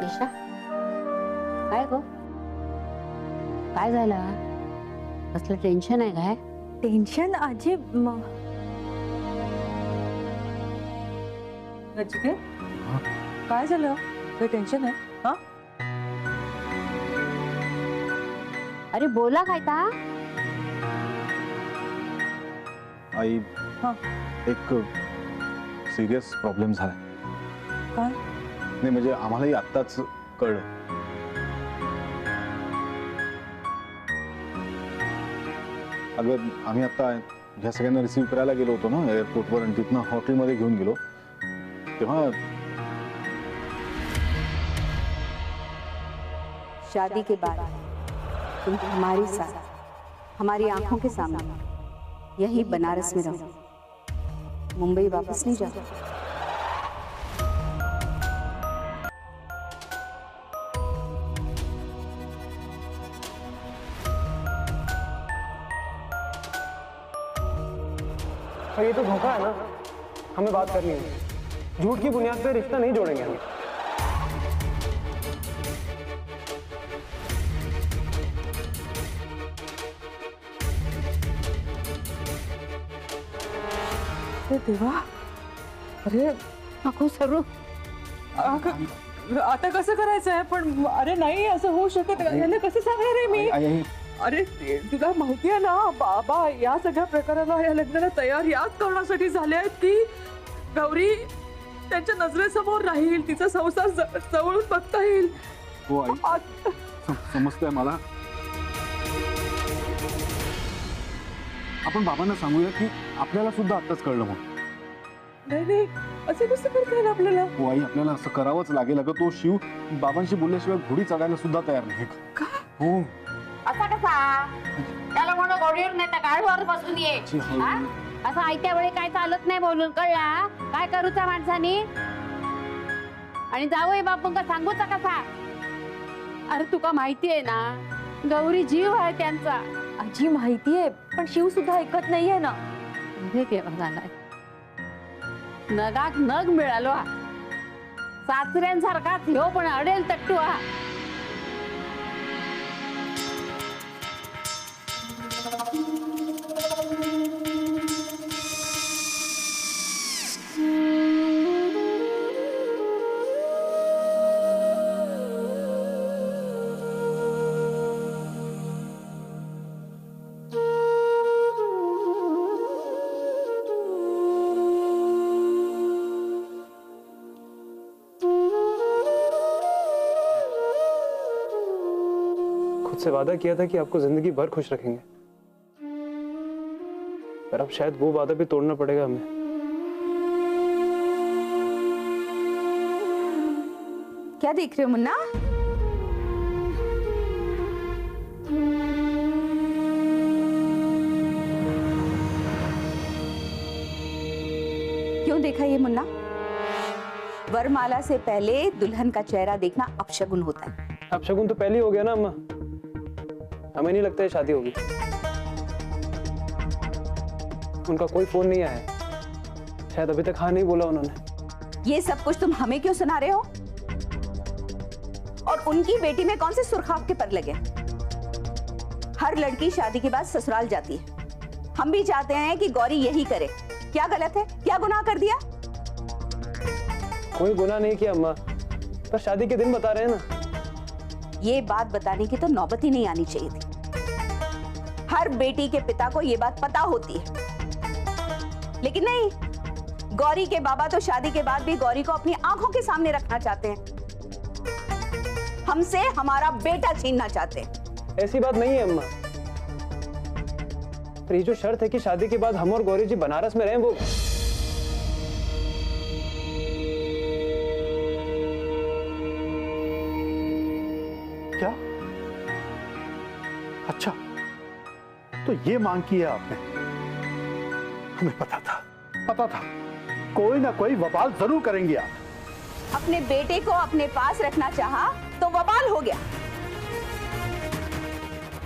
ईशा, काय गो? काय झालं? कसलं टेन्शन आहे काय? टेन्शन आजी नचिकेत, काय झालं? काही टेन्शन आहे? हा? अरे बोला काय का? आई, एक सिरियस प्रॉब्लेम झाला. काय? नाही म्हणजे आम्हालाही आत्ताच कळलं. अगं आम्ही आता ह्या सगळ्यांना रिसीव्ह करायला गेलो होतो ना एअरपोर्टवर, आणि तिथनं हॉटेलमध्ये घेऊन गेलो तेव्हा शादी के बाद तुम हमारे साथ, हमारी आंखों के सामने यही बनारस में रहो, मुंबई वापस नहीं जाओ. पर ये तो धोखा है ना. हमें बात करनी है. झूठ की बुनियाद पे रिश्ता नहीं जोड़ेंगे हम. देवा, अरे नको सरू. आता कसं करायचं आहे? पण अरे नाही, असं होऊ शकत. यांना कसं सांगणार आहे मी? अरे तुला माहिती आहे ना, बाबा या सगळ्या प्रकाराला, या लग्नाला तयार याच कारणासाठी झाले आहेत की गौरी त्यांच्या नजरेसमोर राहील, तिचा संसार जवळून बघता येईल. हो आई, समजतंय मला. आपण बाबांना सांगूया की आपल्याला सुद्धा आत्ताच कळलं. मग नाही, असं कसं करता येईल आपल्याला? हो आई, आपल्याला असं करावंच लागेल. अगं तो शिव बाबांशी बोलल्याशिवाय घोडी चढायला सुद्धा तयार नाही. हो. असा कसा? त्याला म्हणून घोडीवर नाही तर गाडीवर बसून ये. हा? असं आयत्या वेळी काय चालत नाही बोलून, कळला? काय करूचा माणसानी? आणि जावई बापूंका सांगूचा कसा? अरे तुका माहितीये ना, गौरी जीव आहे त्यांचा. आजी माहितीये, पण शिव सुद्धा ऐकत नाहीये ना. अरे देवा झालाय, नगाक नग मिळालो हा. सासऱ्यांसारखाच ह्यो पण अडेल तट्टू हा. खुद से वादा किया था कि आपको जिंदगी भर खुश रखेंगे, पर अब शायद वो वादा भी तोड़ना पड़ेगा हमें। क्या देख रहे हो मुन्ना? क्यों देखा ये मुन्ना? वरमाला से पहले दुल्हन का चेहरा देखना अपशगुन होता है। अपशगुन तो पहले ही हो गया ना अम्मा, हमें नहीं लगता है शादी होगी। उनका कोई फोन नहीं आया, शायद अभी तक हाँ नहीं बोला उन्होंने। ये सब कुछ तुम हमें क्यों सुना रहे हो? और उनकी बेटी में कौन से सुरखाव के पर लगे? हर लड़की शादी के बाद ससुराल जाती है। हम भी चाहते हैं कि गौरी यही करे। क्या गलत है? क्या गुनाह कर दिया? कोई गुनाह नहीं किया अम्मा, पर शादी के दिन बता रहे हैं ना। ये बात बताने की तो नौबत ही नहीं आनी चाहिए थी। हर बेटी के पिता को ये बात पता होती है, लेकिन नहीं, गौरी के बाबा तो शादी के बाद भी गौरी को अपनी आंखों के सामने रखना चाहते हैं। हमसे हमारा बेटा छीनना चाहते हैं। ऐसी बात नहीं है अम्मा, पर ये जो शर्त है कि शादी के बाद हम और गौरी जी बनारस में रहें, वो क्या? अच्छा, तो ये मांग की है आपने? हमें पता था कोई ना कोई वबाल जरूर करेंगे आप। अपने बेटे को अपने पास रखना चाहा तो वबाल हो गया।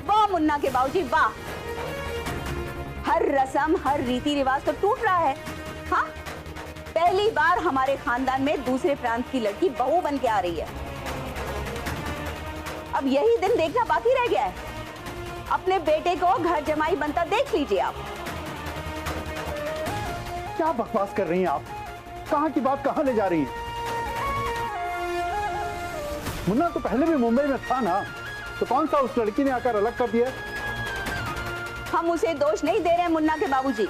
वाह मुन्ना के बाबूजी वाह, हर रस्म हर रीति रिवाज तो टूट रहा है। हाँ, पहली बार हमारे खानदान में दूसरे प्रांत की लड़की बहू बन के आ रही है। अब यही दिन देखना बाकी रह गया है। अपने बेटे को घर जमाई बनता देख लीजिए आप। क्या बकवास कर रही हैं आप? कहां की बात कहां ले जा रही हैं? मुन्ना तो पहले भी मुंबई में था ना, तो कौन सा उस लड़की ने आकर अलग कर दिया? हम उसे दोष नहीं दे रहे हैं मुन्ना के बाबूजी,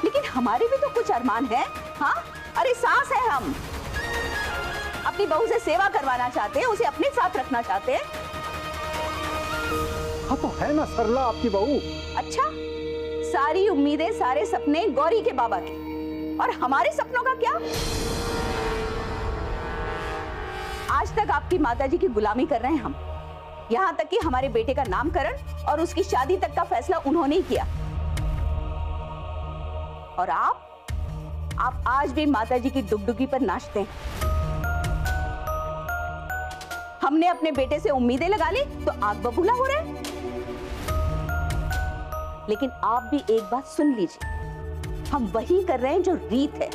लेकिन हमारे भी तो कुछ अरमान है। हाँ, अरे सास है हम, अपनी बहू से सेवा करवाना चाहते हैं, उसे अपने साथ रखना चाहते हैं। हाँ तो है ना सरला आपकी बहू। अच्छा, सारी उम्मीदें सारे सपने गौरी के बाबा के, और हमारे सपनों का क्या? आज तक आपकी माताजी की गुलामी कर रहे हैं हम, यहां तक कि हमारे बेटे का नामकरण और उसकी शादी तक का फैसला उन्होंने ही किया। और आप आज भी माताजी की डुगडुगी पर नाचते हैं। हमने अपने बेटे से उम्मीदें लगा ली तो आग बबूला हो रहे हैं। लेकिन आप भी एक बात सुन लीजिए, हम वही कर रहे हैं जो रीत है।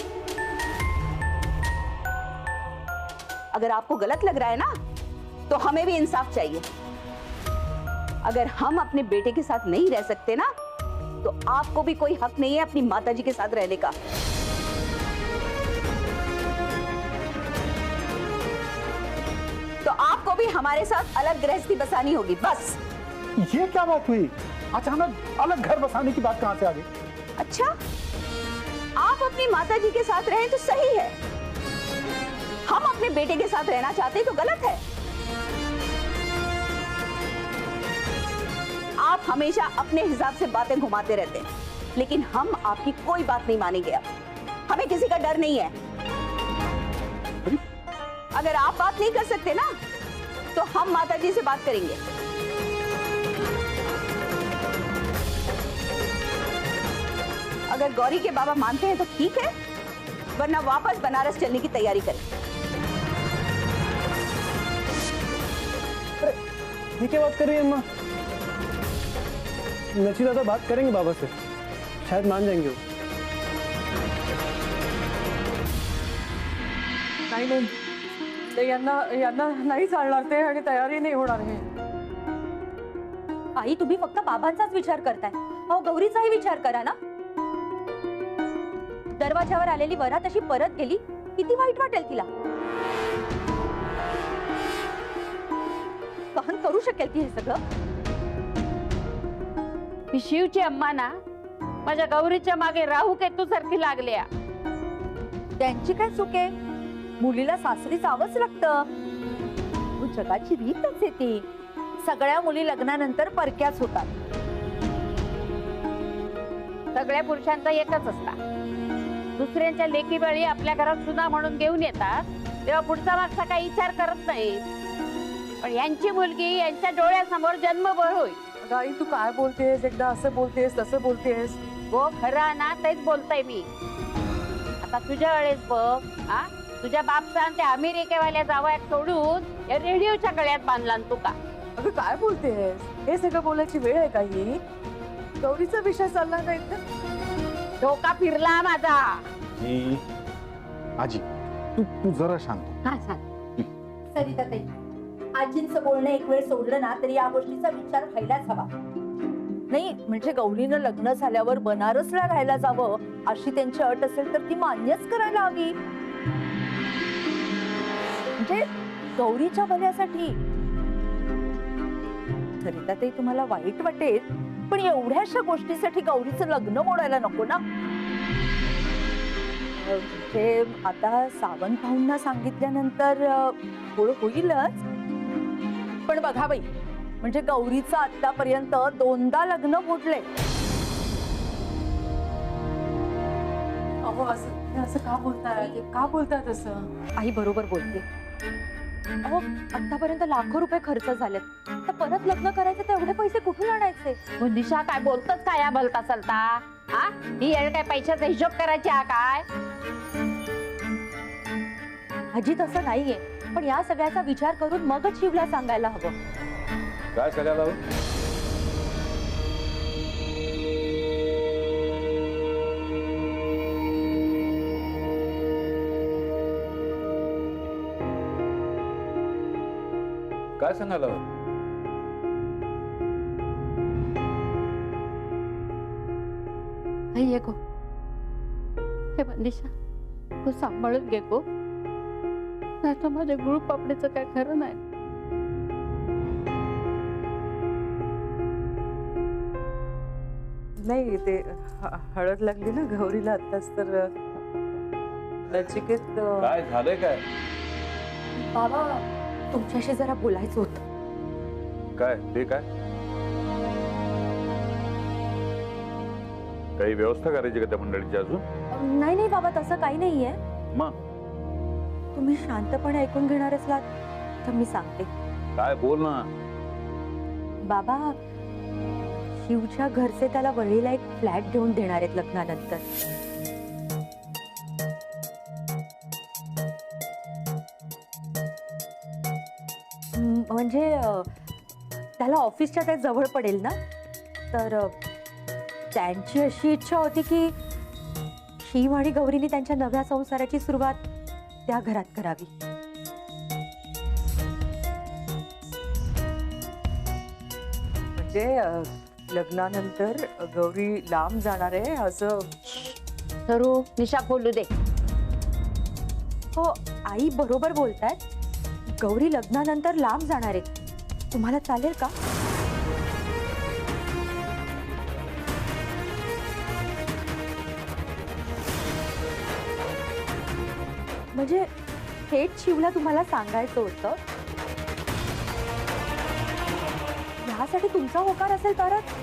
अगर आपको गलत लग रहा है ना, तो हमें भी इंसाफ चाहिए। अगर हम अपने बेटे के साथ नहीं रह सकते ना, तो आपको भी कोई हक नहीं है अपनी माताजी के साथ रहने का। तो आपको भी हमारे साथ अलग गृहस्थी बसानी होगी, बस। ये क्या बात हुई? अचानक अलग घर बसाने की बात कहां से आ गई? अच्छा, आप अपनी माताजी के साथ रहें तो सही है, हम अपने बेटे के साथ रहना चाहते हैं तो गलत है। आप हमेशा अपने हिसाब से बातें घुमाते रहते हैं, लेकिन हम आपकी कोई बात नहीं मानेंगे। अब हमें किसी का डर नहीं है। अगर आप बात नहीं कर सकते ना तो हम माताजी से बात करेंगे। अगर गौरी के बाबा मानते हैं तो ठीक है, वरना वापस बनारस चलने की तैयारी करें। ये क्या बात कर रही है अम्मा? नची दादा बात करेंगे बाबा से, शायद मान जाएंगे वो। नाही ते यांना नाही चालणार ते आणि तयारी नाही होणार हे। आई तुम्ही फक्त बाबांचाच विचार करताय, अहो गौरीचाही विचार करा ना। दरवाजावर आलेली वरात अशी परत गेली, किती वाईट वाटेल तिला। सहन करू शकेल ती हे सगळं? मी शिवची अम्मा ना, माझ्या गौरीच्या मागे राहू केतू सारखी लागल्या। त्यांची काय चूक आहे? मुलीला सासरी जावंच लागतं, जगाची रीतच आहे ती। सगळ्या मुली लग्नानंतर परक्याच होतात। सगळ्या पुरुषांचा एकच असता, दुसऱ्यांच्या लेकी बळी आपल्या घरात सुना म्हणून घेऊन येतात, तेव्हा पुढचा मागचा काही विचार करत नाही। पण यांची मुलगी यांच्या डोळ्यासमोर जन्मभर होईल। आई तू काय बोलतेस? एकदा असं बोलतेस तसं बोलतेस। हो खरा ना, तेच बोलतय मी। आता तुझ्या वेळेस बघ, हा तुझ्या बापचा त्या अमेरिकेवाल्या जावयात सोडून या रेडिओच्या गळ्यात बांधला तू का? अगं काय बोलतेस? हे सगळं बोलायची वेळ आहे का ही? गौरीचा विषय चालला का इथं? डोका फिरला माझा। आजी तू जरा शांत। हा सांग। सरिताताई, आजींचं बोलणं एक वेळ सोडलं ना तरी या गोष्टीचा विचार व्हायलाच हवा। नाही म्हणजे गौरीनं लग्न झाल्यावर बनारसला राहायला जावं अशी त्यांची अट असेल तर ती मान्यच करायला हवी। म्हणजे गौरीच्या भल्यासाठी। सरिताताई तुम्हाला वाईट वाटेल, पण एवढ्याशा गोष्टीसाठी गौरीचं लग्न मोडायला नको ना। म्हणजे आता सावंत भाऊंना सांगितल्यानंतर होईलच, पण बघा बाई, म्हणजे गौरीचं आतापर्यंत 2दा लग्न मोडले। अहो असं का बोलताय? का बोलताय तसं? आई बरोबर बोलते। अहो आतापर्यंत लाखो रुपये खर्च झालेत, तर परत लग्न करायचं तर एवढे पैसे कुठून आणायचे? दिशा काय बोलतच काय या बोलता चालता? हा ही येळ काय पैशाचा हिशोब करायची हा काय? आजी तसं नाहीये, पण या सगळ्याचा विचार करून मगच शिवला सांगायला हवं। काय सगळ्याला काय सांगायला? ये गो हे बंदिशा, तू सांभाळून घे गो, नाही तर माझ्या गुळ पापडीचं काय खरं नाही। नाही ते हळद लागली ना गौरीला आताच, तर नचिकेत काय झालंय काय? बाबा तुमच्याशी जरा बोलायचं होतं। काय ते काय? काही व्यवस्था करायची का त्या मंडळीची अजून? नाही नाही बाबा, तसं काही नाहीये। मग तुम्ही शांतपणे ऐकून घेणार असलात तर मी सांगते। काय बोल ना बाबा, शिवच्या घरचे त्याला वळीला एक फ्लॅट घेऊन देणार आहेत लग्नानंतर। म्हणजे त्याला ऑफिसच्या त्या जवळ पडेल ना, तर त्यांची अशी इच्छा होती की शिव आणि गौरीने त्यांच्या नव्या संसाराची सुरुवात त्या घरात करावी। म्हणजे लग्नानंतर गौरी लांब जाणार आहे असं? सरू निशा बोलू दे। हो आई बरोबर बोलतायत, गौरी लग्नानंतर लांब जाणार आहे। तुम्हाला चालेल का? म्हणजे थेट शिवला तुम्हाला सांगायचं होतं, यासाठी तुमचा होकार असेल तरच।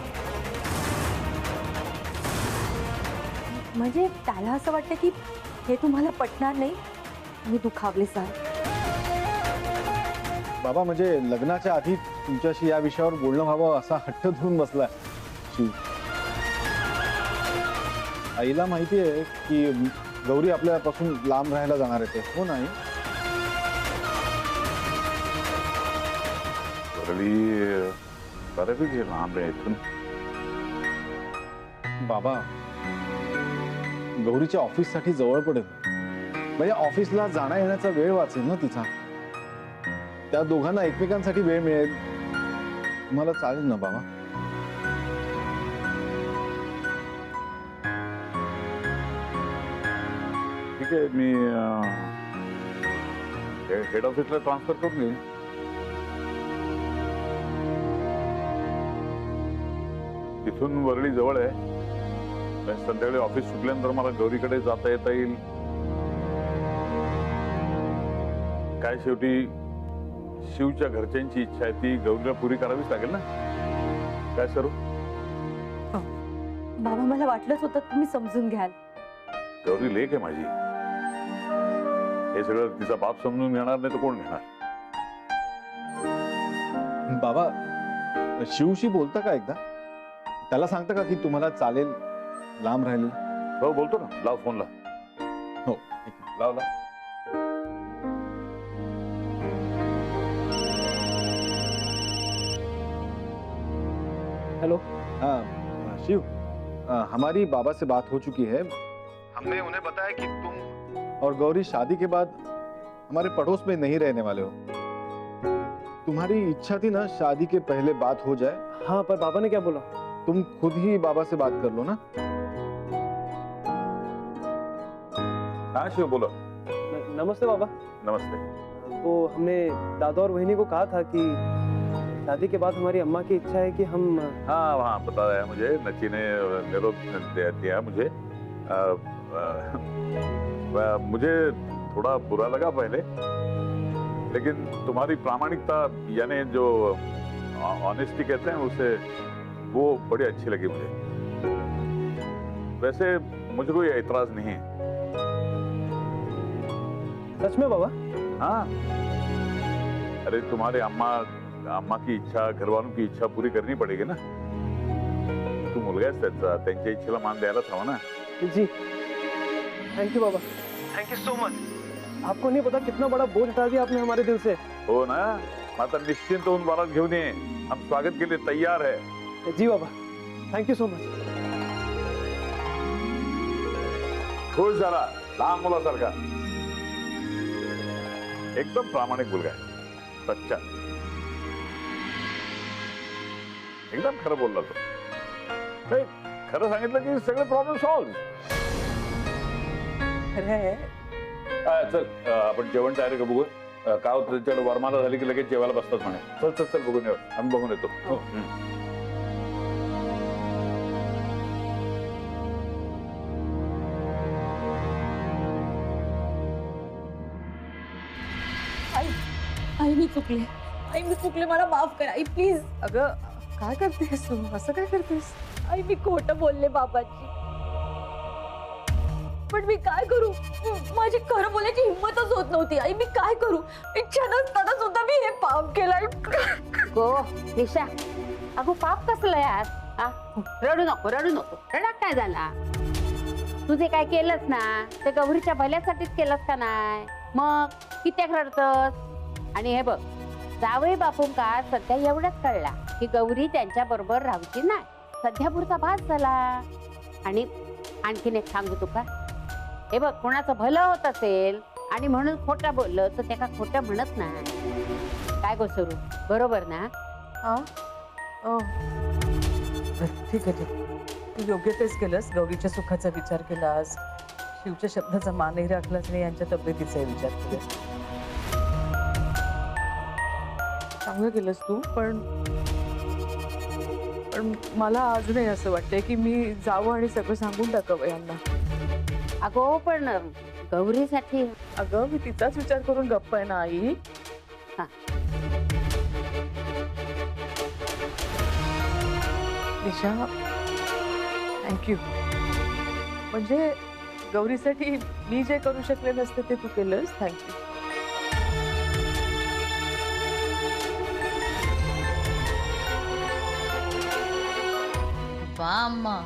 म्हणजे त्याला असं वाटतं की हे तुम्हाला पटणार नाही, मी दुखावले साल. बाबा म्हणजे लग्नाच्या आधी तुमच्याशी या विषयावर बोलणं व्हावं असा हट्ट धरून बसलाय शिव. आईला माहिती आहे की गौरी आपल्यापासून लांब राहायला जाणार आहे ते, हो नाही? बऱ्यापैकी लांब आहे इथून. बाबा गौरीच्या ऑफिससाठी जवळ पडेल, म्हणजे ऑफिसला जाण्या येण्याचा वेळ वाचेल ना तिचा. त्या दोघांना एकमेकांसाठी वेळ मिळेल. मला चालेल ना बाबा? ठीक आहे, मी हेड ऑफिसला ट्रान्सफर करून घेईन. तिथून वरळी जवळ आहे. संध्याकाळी ऑफिस सुटल्यानंतर मला गौरीकडे जाता येता येईल. काय शेवटी शिवच्या घरच्यांची इच्छा आहे ती गौरीला पुरी करावीच लागेल ना. काय सरू? बाबा मला वाटलंच होतं तुम्ही समजून घ्याल. गौरी लेक आहे माझी. हे सगळं तिचा बाप समजून घेणार नाही तर कोण घेणार? बाबा शिवशी बोलता का एकदा? त्याला सांगता का की तुम्हाला चालेल लांब राहिले? हो बोलतो ना. लाव फोनला. हो लाव लाव. हेलो. हाँ शिव, हमारी बाबा से बात हो चुकी है. हमने उन्हें बताया कि तुम और गौरी शादी के बाद हमारे पड़ोस में नहीं रहने वाले हो. तुम्हारी इच्छा थी ना शादी के पहले बात हो जाए. हाँ पर बाबा ने क्या बोला? तुम खुद ही बाबा से बात कर लो ना. हाँ शिव बोलो. नमस्ते बाबा. नमस्ते. वो हमने दादा और वहिनी को कहा था कि शादी के बाद हमारी अम्मा की इच्छा है कि हम. हाँ वहाँ बताया मुझे, नची ने निरोध दिया मुझे. मुझे थोड़ा बुरा लगा पहले, लेकिन तुम्हारी प्रामाणिकता यानी जो ऑनेस्टी कहते हैं उसे, वो बड़ी अच्छी लगी मुझे. वैसे मुझे कोई एतराज नहीं है. सच में बाबा? हाँ. अरे तुम्हारे अम्मा की इच्छा, घर वालों की इच्छा पूरी करनी पड़ेगी ना. तू मुलगाच त्याचा, त्यांच्या इच्छेला मान द्यायलाच हवा ना. जी थैंक यू बाबा. Thank you so much. आपको नहीं पता कितना बड़ा बोझ उठा दिया आपने हमारे दिल से. हो ना. माता निश्चिंत होऊन बारात घेऊन ये. हम स्वागत के लिए तैयार है. जी बाबा. Thank you so much. खुश झाला लहान मुलासारखा. एकदम प्रामाणिक मुलगा आहे. सच्चा. एकदम खरं बोलला तो. नाही, खरं सांगितलं की सगळे प्रॉब्लेम सॉल्व. चल आपण जेवण तयारी का बघू. काय होतं त्याच्याकडे वरमाला झाली की लगेच जेवायला बसतात म्हणे. चल चल चल बघून येऊ. आम्ही बघून येतो. आई मी चुकले. आई मी चुकले, मला माफ कर आई प्लीज. अगं काय करतेस तू? असं काय करतेस? आई मी खोटं बोलले बाबाची, पण मी काय करू? माझी खरं बोलायची हिंमतच होत नव्हती. आई मी काय करू? इच्छा नसताना सुद्धा मी हे पाप केलंय. गो निशा, अगो पाप कसलं यार? रडू नको रडू नको. रडा काय झाला? तुझे काय केलंस ना ते गौरीच्या भल्यासाठीच केलंस का नाही? मग कित्याक रडतस? आणि हे बघ, जावई बापूंका सध्या एवढंच कळला की गौरी त्यांच्या बरोबर राहूची नाही. सध्या पुरता भास झाला. आणि आणखीन एक सांगू तुका, हे बघ, कोणाचं भलं होत असेल आणि म्हणून खोटं बोललं तर त्याला खोटं म्हणत नाही. काय गो सरू, बरोबर ना? ठीक आहे. तू योग्य तेच केलंस. गौरीच्या सुखाचा विचार केलास, शिवच्या शब्दाचा मानही राखलास आणि यांच्या तब्येतीचाही विचार केलास. चांगलं केलंस तू. पण मला अजूनही असं वाटतंय की मी जावं आणि सगळं सांगून टाकावं यांना. अगो पण गौरीसाठी. अगं मी तिचाच विचार करून गप्प आहे ना आई. निशा थँक्यू. म्हणजे गौरीसाठी मी जे करू शकले नसते ते तू केलंस. थँक्यू. वा अम्मा,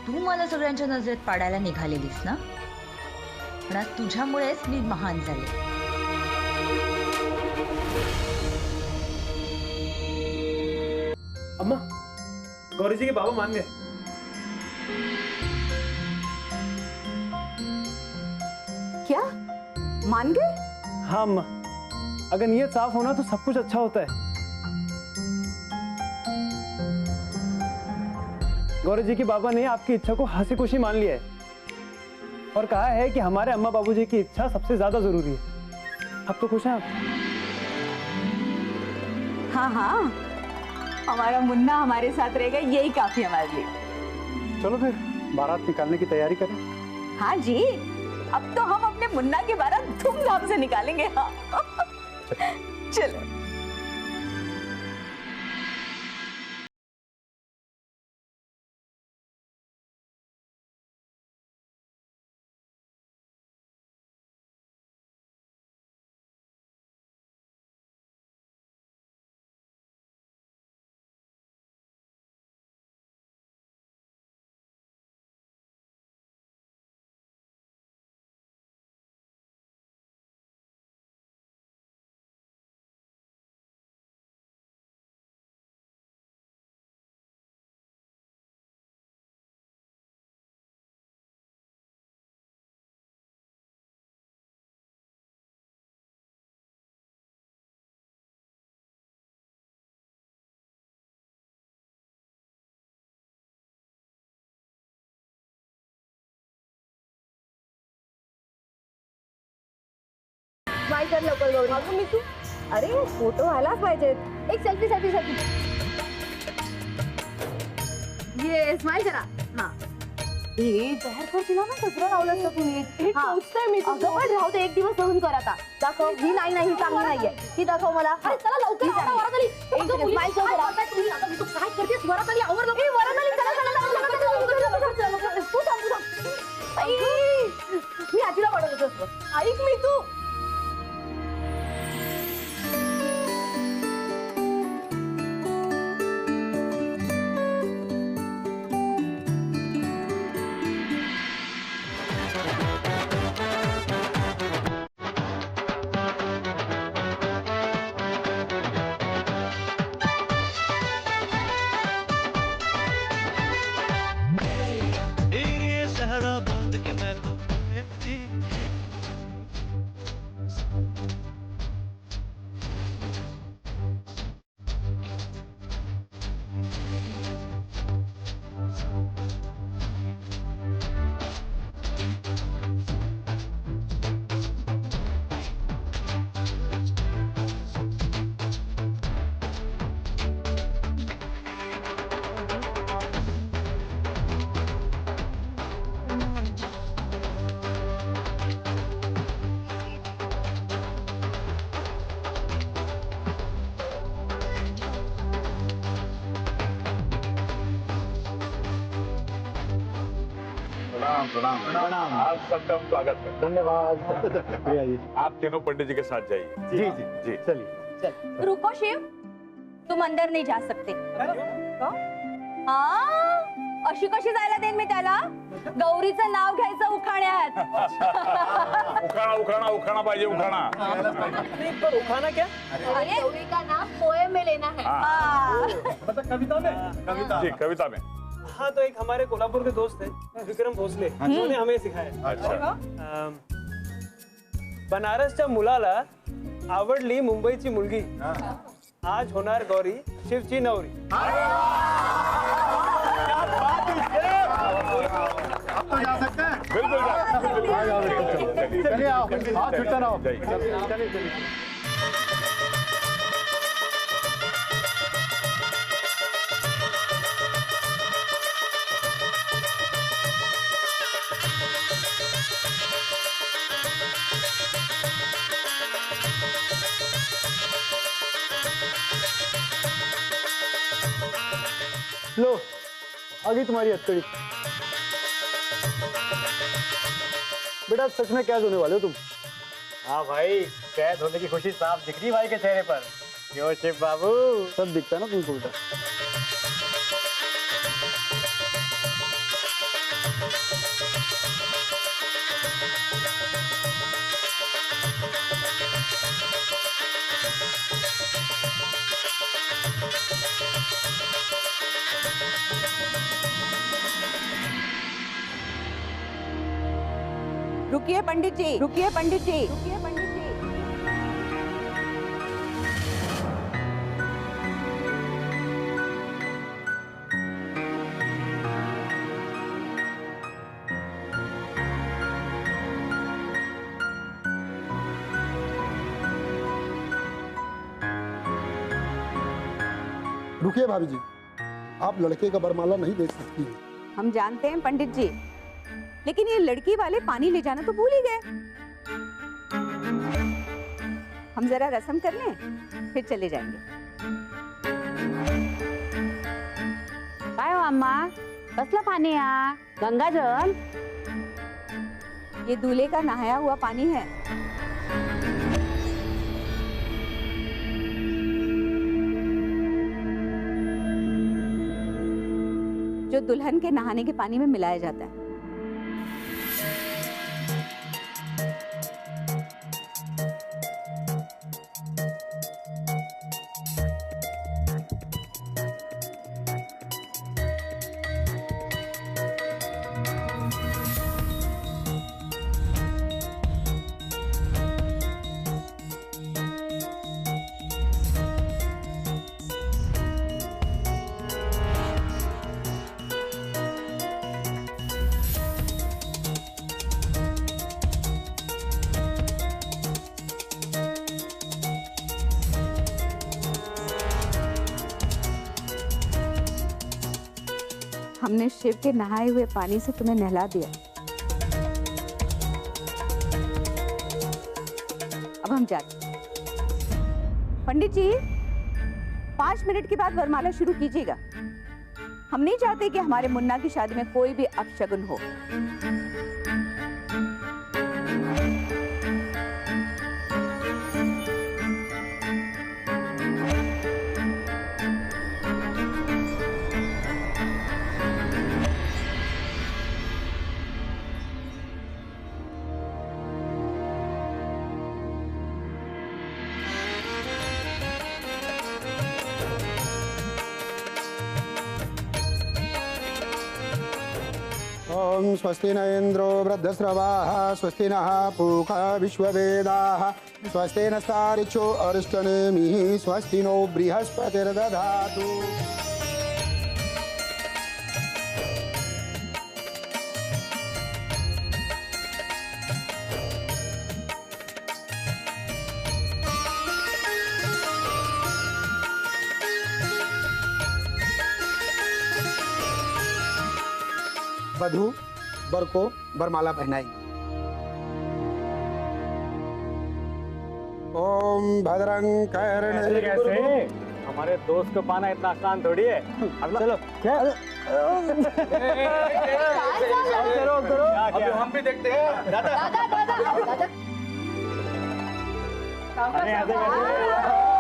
तू मला सगळ्यांच्या नजरेत पाडायला निघालेलीस ना, पण आज तुझ्यामुळेच मी महान झाले. अम्मा, गौरी जी के बाबा मान गए. क्या मान गए? हाँ अम्मा, अगर नीयत साफ होना तो सब कुछ अच्छा होता है. गौरी जी के बाबा ने आपकी इच्छा को हंसी खुशी मान लिया है और कहा है कि हमारे अम्मा बाबूजी की इच्छा सबसे ज्यादा जरूरी है. अब तो खुश हैं आप? हाँ हाँ, हमारा मुन्ना हमारे साथ रहेगा, यही काफी हमारे लिए. चलो फिर बारात निकालने की तैयारी करें. हाँ जी, अब तो हम अपने मुन्ना की बारात धूमधाम से निकालेंगे. हाँ चलो. स्माइल कर लवकर गौरी. अगं मितू, अरे फोटो व्हायलाच पाहिजेत. एक सेल्फी सेल्फी सेल्फी. ये स्माइल करा. हाँ. हे जाहीर कर तिला ना कचरा लावलास का तुम्ही? हे टोचतंय मी. अगं पण राहू दे, एक दिवस सहन कर आता. दाखव. ही नाही नाही, ही चांगली नाहीये. ही दाखव मला. अरे चला लवकर आवरा, वरात आली. स्माइल कर जरा. तू काय करतेस? वरात आली, आवर लवकर. वरात आली, चला चला लवकर. तू थांब. आई, मी आजीला पाठवत होतो. ऐक मी तू. प्रणाम प्रणाम. आप सबका स्वागत है. धन्यवाद. शुक्रिया जी. आप तीनों पंडित जी के साथ जाइए. जी जी जी. चलिए. रुको शिव, तुम अंदर नहीं जा सकते. हाँ, अशी कशी जायला देईन मी त्याला? गौरीचं नाव घ्यायचं उखाण्यात. उखाणा उखाणा उखाणा पाहिजे. उखाणा. पर उखाना क्या? अरे गौरी का नाम पोएम में लेना है. मतलब कविता में? कविता. जी, कविता में. हाँ, तो एक हमारे कोल्हापुर के दोस्त हैं विक्रम भोसले, उन्होंने हमें सिखाया. अच्छा. बनारसच्या मुलाला आवडली मुंबईची मुलगी, आज होणार गौरी शिवची नवरी. अब तो जा सकते हैं. बिल्कुल जा सकते हैं. चलिए आओ, हाथ छुट्टा रहो. चलिए चलिए. लो, आ गई तुम्हारी हथकड़ी. बेटा सच में कैद होने वाले हो तुम? हाँ भाई, कैद होने की खुशी साफ दिख रही भाई के चेहरे पर। क्यों शिव बाबू? सब दिखता है ना तुमको बेटा। रुकिए पंडित जी, रुकिए पंडित जी, रुकिए पंडित जी। रुकिए भाभी जी, आप लड़के का वरमाला नहीं देख सकती हैं। हम जानते हैं पंडित जी, लेकिन ये लड़की वाले पानी ले जाना तो भूल ही गए। हम जरा रस्म कर लें, फिर चले जाएंगे। काय हो अम्मा, कसलं पाणी हा? गंगाजल? ये दूल्हे का नहाया हुआ पानी है। जो दुल्हन के नहाने के पानी में मिलाया जाता है। हमने शिव के नहाए हुए पानी से तुम्हें नहला दिया। अब हम जाते हैं। पंडित जी, 5 मिनट के बाद वरमाला शुरू कीजिएगा। हम नहीं चाहते कि हमारे मुन्ना की शादी में कोई भी अपशगुन हो। ओम स्वस्ति न इंद्रो वृद्धस्रवाः स्वस्ति नः पूषा विश्ववेदाः स्वस्ति नस्तारिक्षो अरिष्टनेमिः स्वस्ति नो बृहस्पतिर्दधातु। वधू वर को वरमाला पहनाई। ओम भद्रं कर्णे। कैसे? हमारे दोस्त को पाना इतना आसान थोड़ी है। अब चलो क्या? करो करो, अभी हम भी देखते हैं। दादा अरे ऐसे कैसे?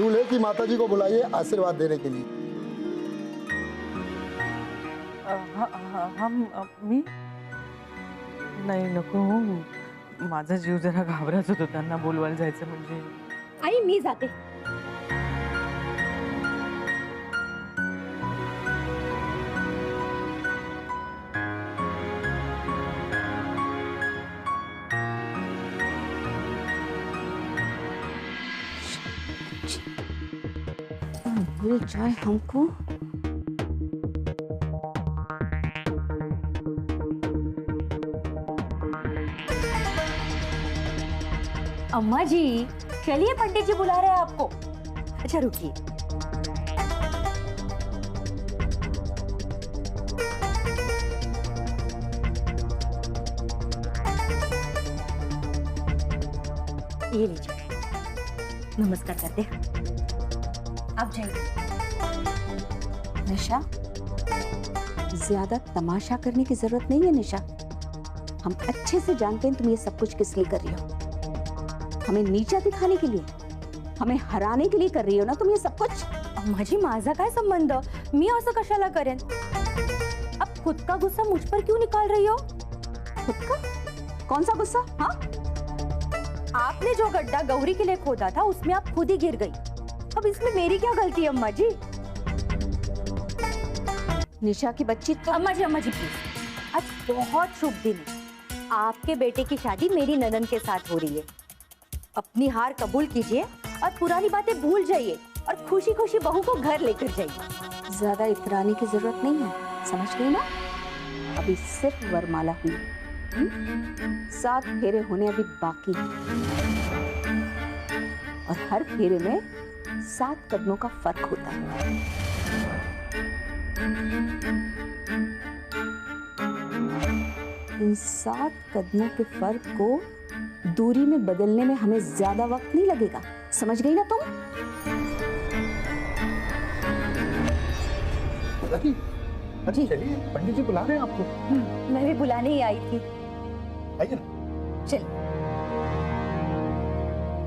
दूल्हे की माताजी को बुलाइए आशीर्वाद देने के लिए। हम मी नाही नको, माझा जीव जरा घाबरत होतो त्यांना बोलवायला जायचं म्हणजे. आई मी जाते. भूल जाए हमको। अम्मा जी चलिए, पंडित जी बुला रहे हैं आपको. अच्छा रुकिए. ये लीजिए, नमस्कार करते हैं. आप जाइए. निशा, ज्यादा तमाशा करने की जरूरत नहीं है निशा. हम अच्छे से जानते हैं तुम ये सब कुछ किस लिए कर रही हो. हमें नीचा दिखाने के लिए, हमें हराने के लिए कर रही हो ना तुम ये सब कुछ. अम्मा जी माझा काय संबंध? मी असं कशाला करेन? अब खुद का गुस्सा मुझ पर क्यों निकाल रही हो? खुद का? कौन सा गुस्सा? हाँ, आपने जो गड्ढा गौरी के लिए खोदा था उसमें आप खुद ही गिर गई. अब इसमें मेरी क्या गलती है अम्मा जी? निशा की बच्ची तो. अम्मा जी प्लीज, आज बहुत शुभ दिन है. आपके बेटे की शादी मेरी ननद के साथ हो रही है. अपनी हार कबूल कीजिए और पुरानी बातें भूल जाइए और खुशी खुशी बहू को घर लेकर जाइए. ज्यादा इतराने की जरूरत नहीं है, समझ गई ना? अभी सिर्फ वरमाला हुई, 7 फेरे होने अभी बाकी हैं. और हर फेरे में 7 कदमों का फर्क होता है. इन 7 कदमों के फर्क को दूरी में बदलने में हमें ज्यादा वक्त नहीं लगेगा. समझ गई ना तुम? जी चलिए, पंडित जी बुला रहे हैं आपको. मैं भी बुलाने ही आई थी. आइए ना. चल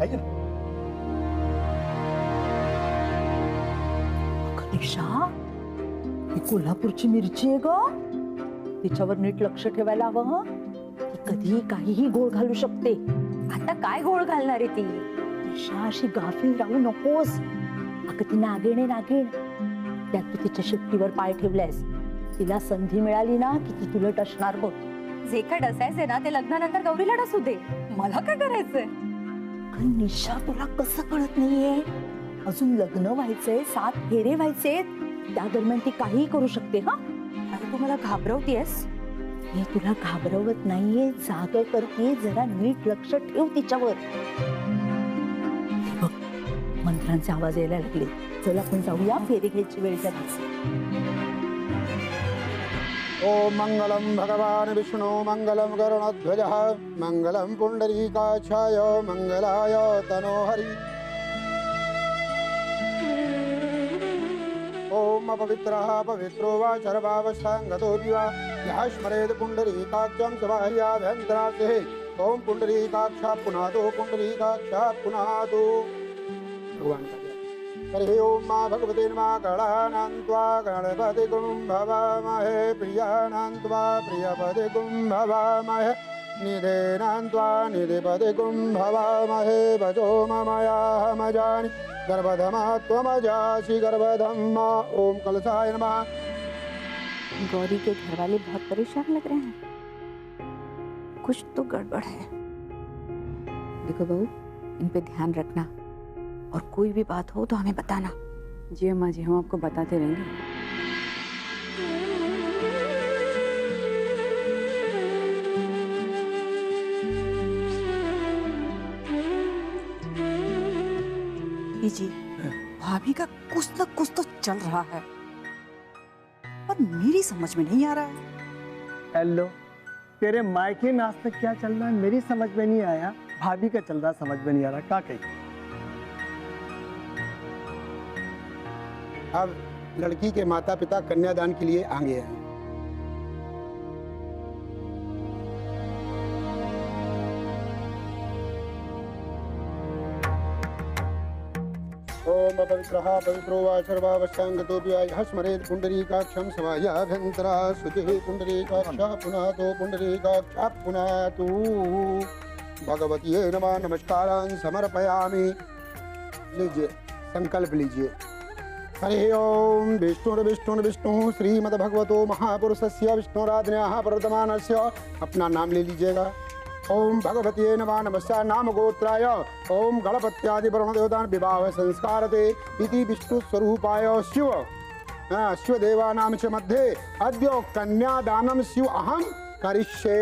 आइए ना. निशा, ही कोल्हापूरची मिरची आहे ग. तिच्यावर नीट लक्ष ठेवायला हवं. ती कधीही काहीही गोळ घालू शकते. आता काय गोळ घालणार आहे ती? निशा, अशी गाफील राहू नकोस. अगं ती नागिण आहे, नागिण. त्यात तू तिच्या शेपटीवर पाय ठेवलायस. तिला संधी मिळाली ना की ती तुला टसणार बघ. जे काय डसायचे ना ते लग्नानंतर गौरीला डसू दे. मला काय करायचंय? निशा, तुला कसं कळत नाहीये? अजून लग्न व्हायचंय, 7 फेरे व्हायचे. त्या दरम्यान ती काहीही करू शकते. हा, अरे तू मला घाबरवतेस? मी तुला घाबरवत नाहीये, जाग करते. जरा नीट लक्ष ठेव तिच्यावर. मंत्रांचे आवाज यायला लागले. चल आपण जाऊया, फेरी घ्यायची वेळ झाली. ओम मंगलम भगवान विष्णु मंगलम गरुणध्वजः मंगलम पुंडरीकाक्षाय मंगलाय तनोहरि. ओम अपवित्रः पवित्रो वा सर्वावस्थांगतोऽपि वा यः स्मरेत् पुंडरीकाक्षं सबाह्याभ्यन्तरासेः. ओम पुंडरीकाक्षा पुनातो पुंडरीकाक्षा पुनातो. भगवान का हरि ओम मा भगवते नमः. गणानान्त्वा गणपतिगुं भवामहे प्रियाणान्त्वा प्रियपतिगुं भवामहे निधेनान्त्वा निधिपतिगुं भवामहे. भजो ममयाहमजानि गर्भधमा त्वमजासि गर्भधम्मा. ओम कलशाय नमः. गौरी के घर वाले बहुत परेशान लग रहे हैं. कुछ तो गड़बड़ है. देखो बहू, इन पे ध्यान रखना और कोई भी बात हो तो हमें बताना. जी अम्मा जी, हम आपको बताते रहेंगे. जी, भाभी का कुछ न कुछ तो चल रहा है, पर मेरी समझ में नहीं आ रहा है. हेलो, तेरे मायके में आज तक क्या चल रहा है मेरी समझ में नहीं आया. भाभी का चल रहा समझ में नहीं आ रहा. क्या कही? अब लड़की के माता पिता कन्यादान के लिए आ गए हैं. ओम ब्रह्म पवित्रः पवित्रो वा सर्वावस्थाङ्गतोऽपि हस्मरेत् पुण्डरीकाक्षं समायाभ्यन्तरा शुचिः पुण्डरीकाक्षः पुनातो पुण्डरीकाक्षः पुनातु भगवती नमः नमस्कारान् समर्पयामि। लीजिए संकल्प लीजिए। हरि ओम विष्णु श्रीमद्भगवतो महापुरुषस्य विष्णुराधन्याः प्रवर्तमानस्य अपना नाम ले लीजिएगा। ओम भगवती नमः नमस्कार नाम गोत्राय ओम गणपत्यादि वरुण देवतान विवाह संस्कारते इति विष्णु स्वरूपाय शिव देवानां च मध्ये अद्य कन्यादानं शिव अहं करिष्ये।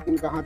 इनका हाथ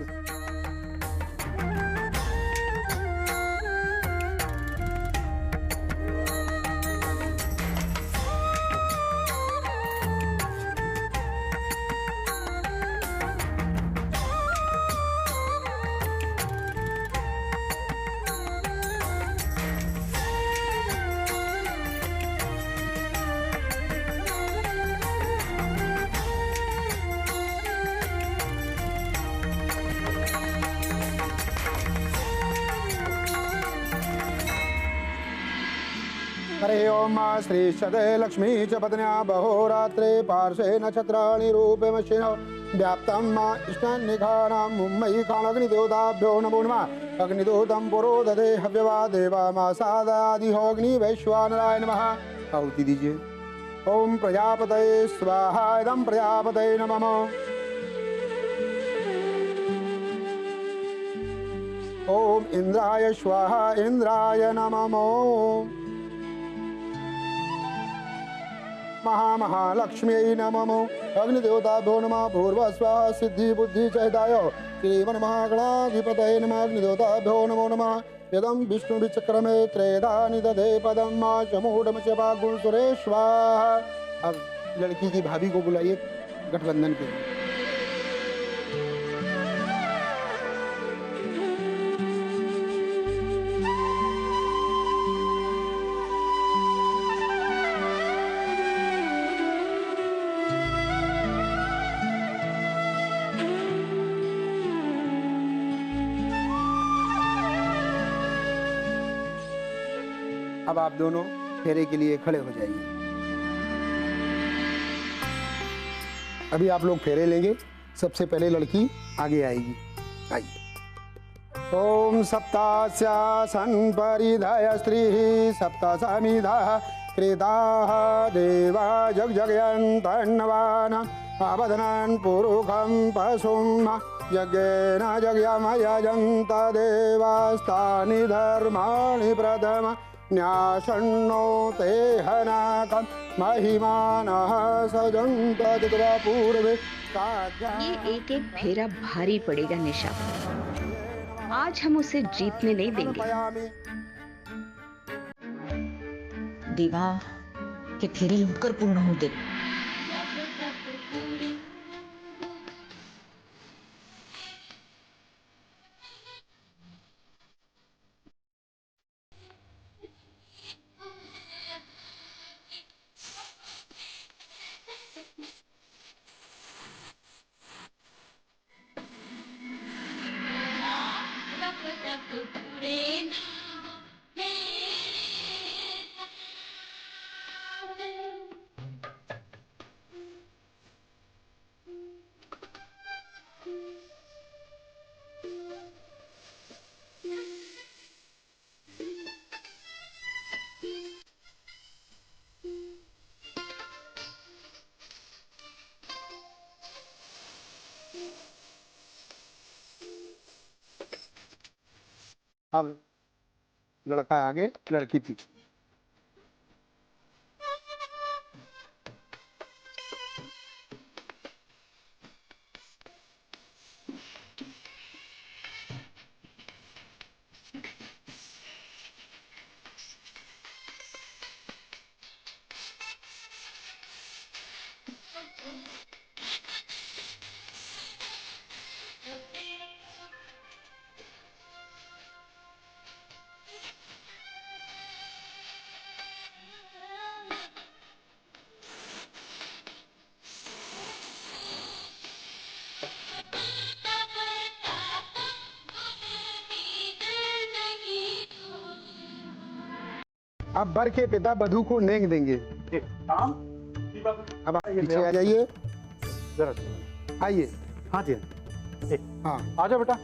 हरे ओम श्री सदे लक्ष्मी च पत्न्या बहोरात्रे पार्श्वे नक्षत्राणि रूपमशिनो व्याप्तं इष्टनिघानां मुम्मयी कालग्निदेवताभ्यो नमो नमः। अग्निदूतं पुरोदधे हव्यवा देवा मासादादिहोग्नि वैश्वानराय नमः। आहुति दीजिए। ओम प्रजापतये स्वाहा इदं प्रजापतये नमः। ओम इंद्राय स्वाहा इंद्राय नमः। महामहालक्ष्म्यै नमः। अग्निदेवताभ्यो नमः। पूर्वस्वाहा सिद्धि बुद्धि चैताय श्रीमन्महागणाधिपतये नमः। अग्निदेवताभ्यो नमो नमः। यदं विष्णुविचक्रमे त्रेधा निदधे पदं मा चमूढमचपा गुणसुरेश्वाहा। अब लड़की की भाभी को बुलाइए गठबंधन के लिए। अब आप दोनों फेरे के लिए खड़े हो जाइए। अभी आप लोग फेरे लेंगे। सबसे पहले लड़की आगे आएगी। आइए। ओम सप्तास्यासन परिधाय स्त्रीः सप्तसमिधाः कृताः देवा जगजगयन्तन्नवान् अवदनान् पुरुषं पशुं यज्ञेन यज्ञमयजन्त देवास्तानि धर्माणि प्रथम न्यासन्नो ते हनाकं महिमानः सजन्त दिग्वा पूर्वे। ये एक एक फेरा भारी पड़ेगा निशा। आज हम उसे जीतने नहीं देंगे। देवा के फेरे लुटकर पूर्ण होते। अब लड़का आगे लड़की पीछे। अब बर के पिता बधू को नेक देंगे। अब आप पीछे आ जाइए, जरा आइए। हाँ जी हाँ आ जाओ बेटा।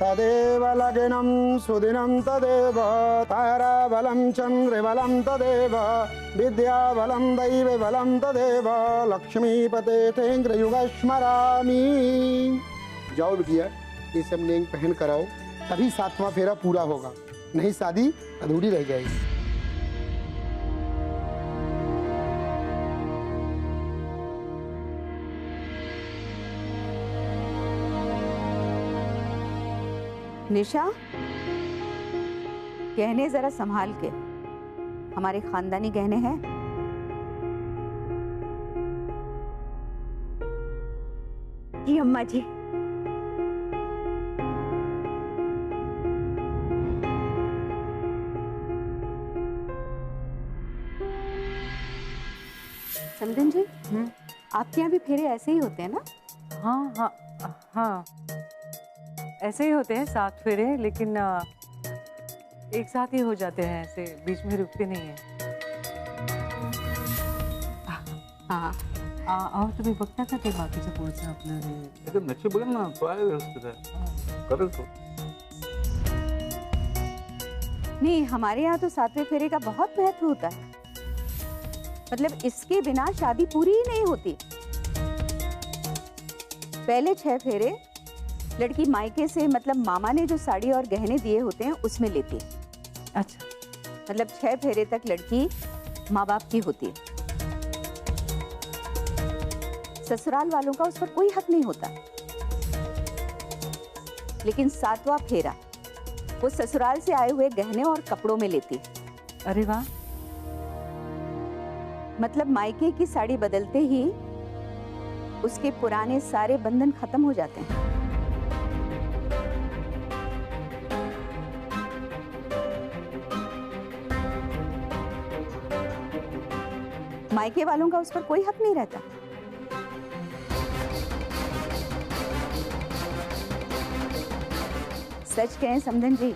तदेव लग्नं सुदिनं तदेव ताराबलं चन्द्रबलं तदेव विद्याबलं दैवबलं तदेव लक्ष्मीपते तेन्द्रयुग स्मरामि। जाओ बिटिया, ये सब नेंग पहन कर आओ, तभी 7वां फेरा पूरा होगा, नहीं शादी अधूरी रह जाएगी। निशा, गहने जरा संभाल के, हमारे खानदानी गहने हैं। जी अम्मा जी। समधन जी, आपके यहाँ भी फेरे ऐसे ही होते हैं ना? हाँ हाँ हाँ, ऐसे ही होते हैं 7 फेरे, लेकिन एक साथ ही हो जाते हैं, ऐसे बीच में रुकते नहीं हैं। अहो तुम्ही बघता का ते बाकीचं पुढचं आपलं हे? नशीब बघ ना, तो आहे व्यवस्थित आहे, करेल तो। नहीं, हमारे यहाँ तो 7वें फेरे का बहुत महत्व होता है। मतलब इसके बिना शादी पूरी ही नहीं होती। पहले 6 फेरे लड़की मायके से, मतलब मामा ने जो साड़ी और गहने दिए होते हैं उसमें लेती है। अच्छा, मतलब 6 फेरे तक लड़की माँ बाप की होती है। ससुराल वालों का उस पर कोई हक नहीं होता। लेकिन 7वां फेरा वो ससुराल से आए हुए गहने और कपड़ों में लेती है। अरे वाह! मतलब मायके की साड़ी बदलते ही उसके पुराने सारे बंधन खत्म हो जाते हैं। मायके वालों का उस पर कोई हक नहीं रहता। सच कहें समधन जी,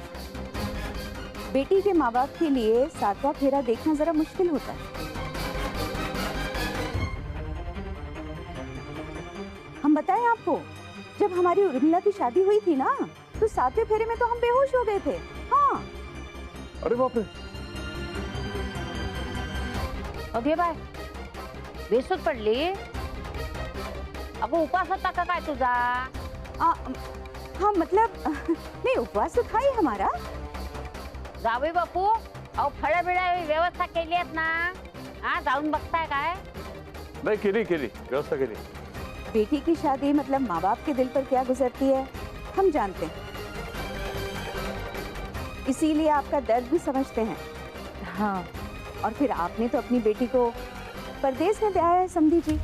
बेटी के माँ बाप के लिए 7वां फेरा देखना जरा मुश्किल होता है। हम बताएं आपको, जब हमारी उर्मिला की शादी हुई थी ना, तो 7वें फेरे में तो हम बेहोश हो गए थे। हाँ। अरे बाप रे! अगे बाय, बेसूत पडली? अगं उपास होता का काय तुझा? हाँ मतलब नहीं, उपवास तो था ही हमारा। जावई बापू, अहो फळ बिळा व्यवस्था केली आहेत ना? हा, जाऊन बघताय काय? नाही, केली व्यवस्था केली। बेटी की शादी मतलब माँ बाप के दिल पर क्या गुजरती है हम जानते हैं, इसीलिए आपका दर्द भी समझते हैं। हाँ, और फिर आपने तो अपनी बेटी को परदेश में ब्याया है समधी जी।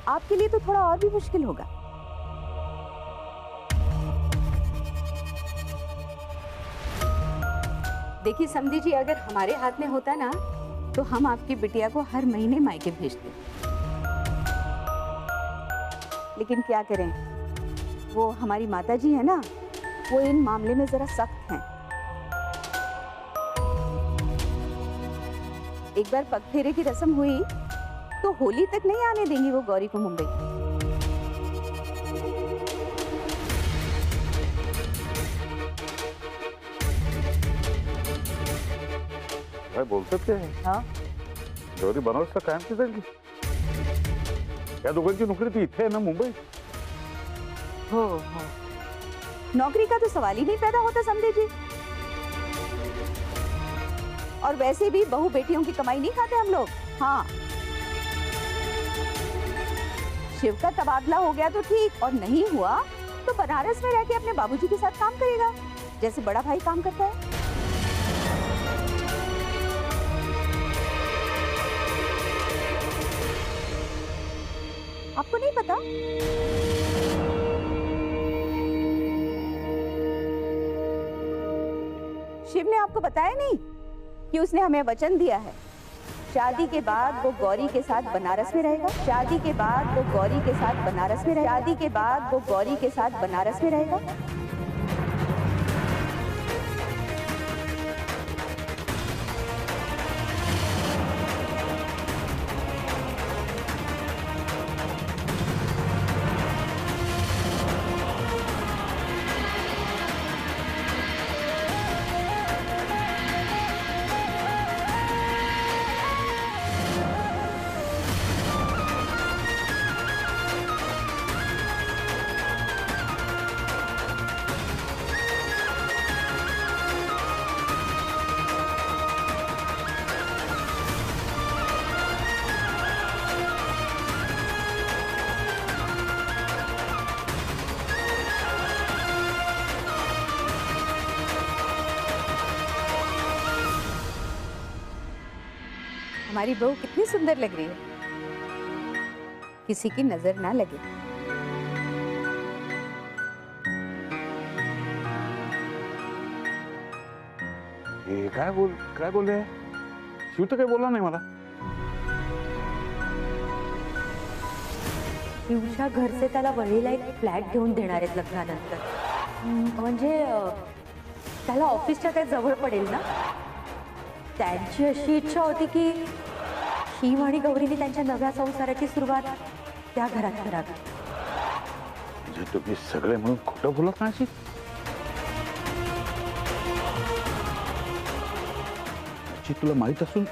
आपके लिए तो थोड़ा और भी मुश्किल होगा। देखिए समधी जी, अगर हमारे हाथ में होता ना, तो हम आपकी बिटिया को हर महीने मायके भेजते। लेकिन क्या करें, वो हमारी माता जी है ना, वो इन मामले में जरा सख्त हैं। एक बार पगफेरे की रस्म हुई तो होली तक नहीं आने देंगी वो गौरी को मुंबई। काय बोलतात ते? हाँ, गौरी बनारसला कायमची जाईल की? या दोघांची नोकरी ती इथे आहे ना, मुंबईत? हो हो, नौकरी का तो सवाल ही नहीं पैदा होता समझे जी। और वैसे भी बहू बेटियों की कमाई नहीं खाते हम लोग। हाँ, शिव का तबादला हो गया तो ठीक, और नहीं हुआ तो बनारस में रह के अपने बाबूजी के साथ काम करेगा, जैसे बड़ा भाई काम करता है। आपको नहीं पता? शिव ने आपको बताया नहीं कि उसने हमें वचन दिया है शादी के बाद वो गौरी के साथ बनारस में रहेगा। शादी के बाद वो गौरी के साथ बनारस में रहेगा। शादी के बाद वो गौरी के साथ बनारस में रहेगा। हमारी बहू कितनी सुंदर लग रही है, किसी की नजर ना लगे। हे काय बोलले? शिव तर काही बोलला नाही मला. शिवच्या घरचे त्याला वडीला एक फ्लॅट घेऊन देणार आहेत लग्नानंतर. म्हणजे त्याला ऑफिसच्या त्या जवळ पडेल ना. त्यांची अशी इच्छा होती की शिव आणि गौरीने त्यांच्या नव्या संसाराची सुरुवात त्या घरात करावी. म्हणजे तुम्ही सगळे म्हणून खोटं बोलत नाही. तुला माहित असून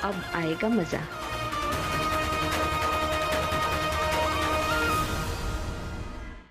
अब आएगा मजा.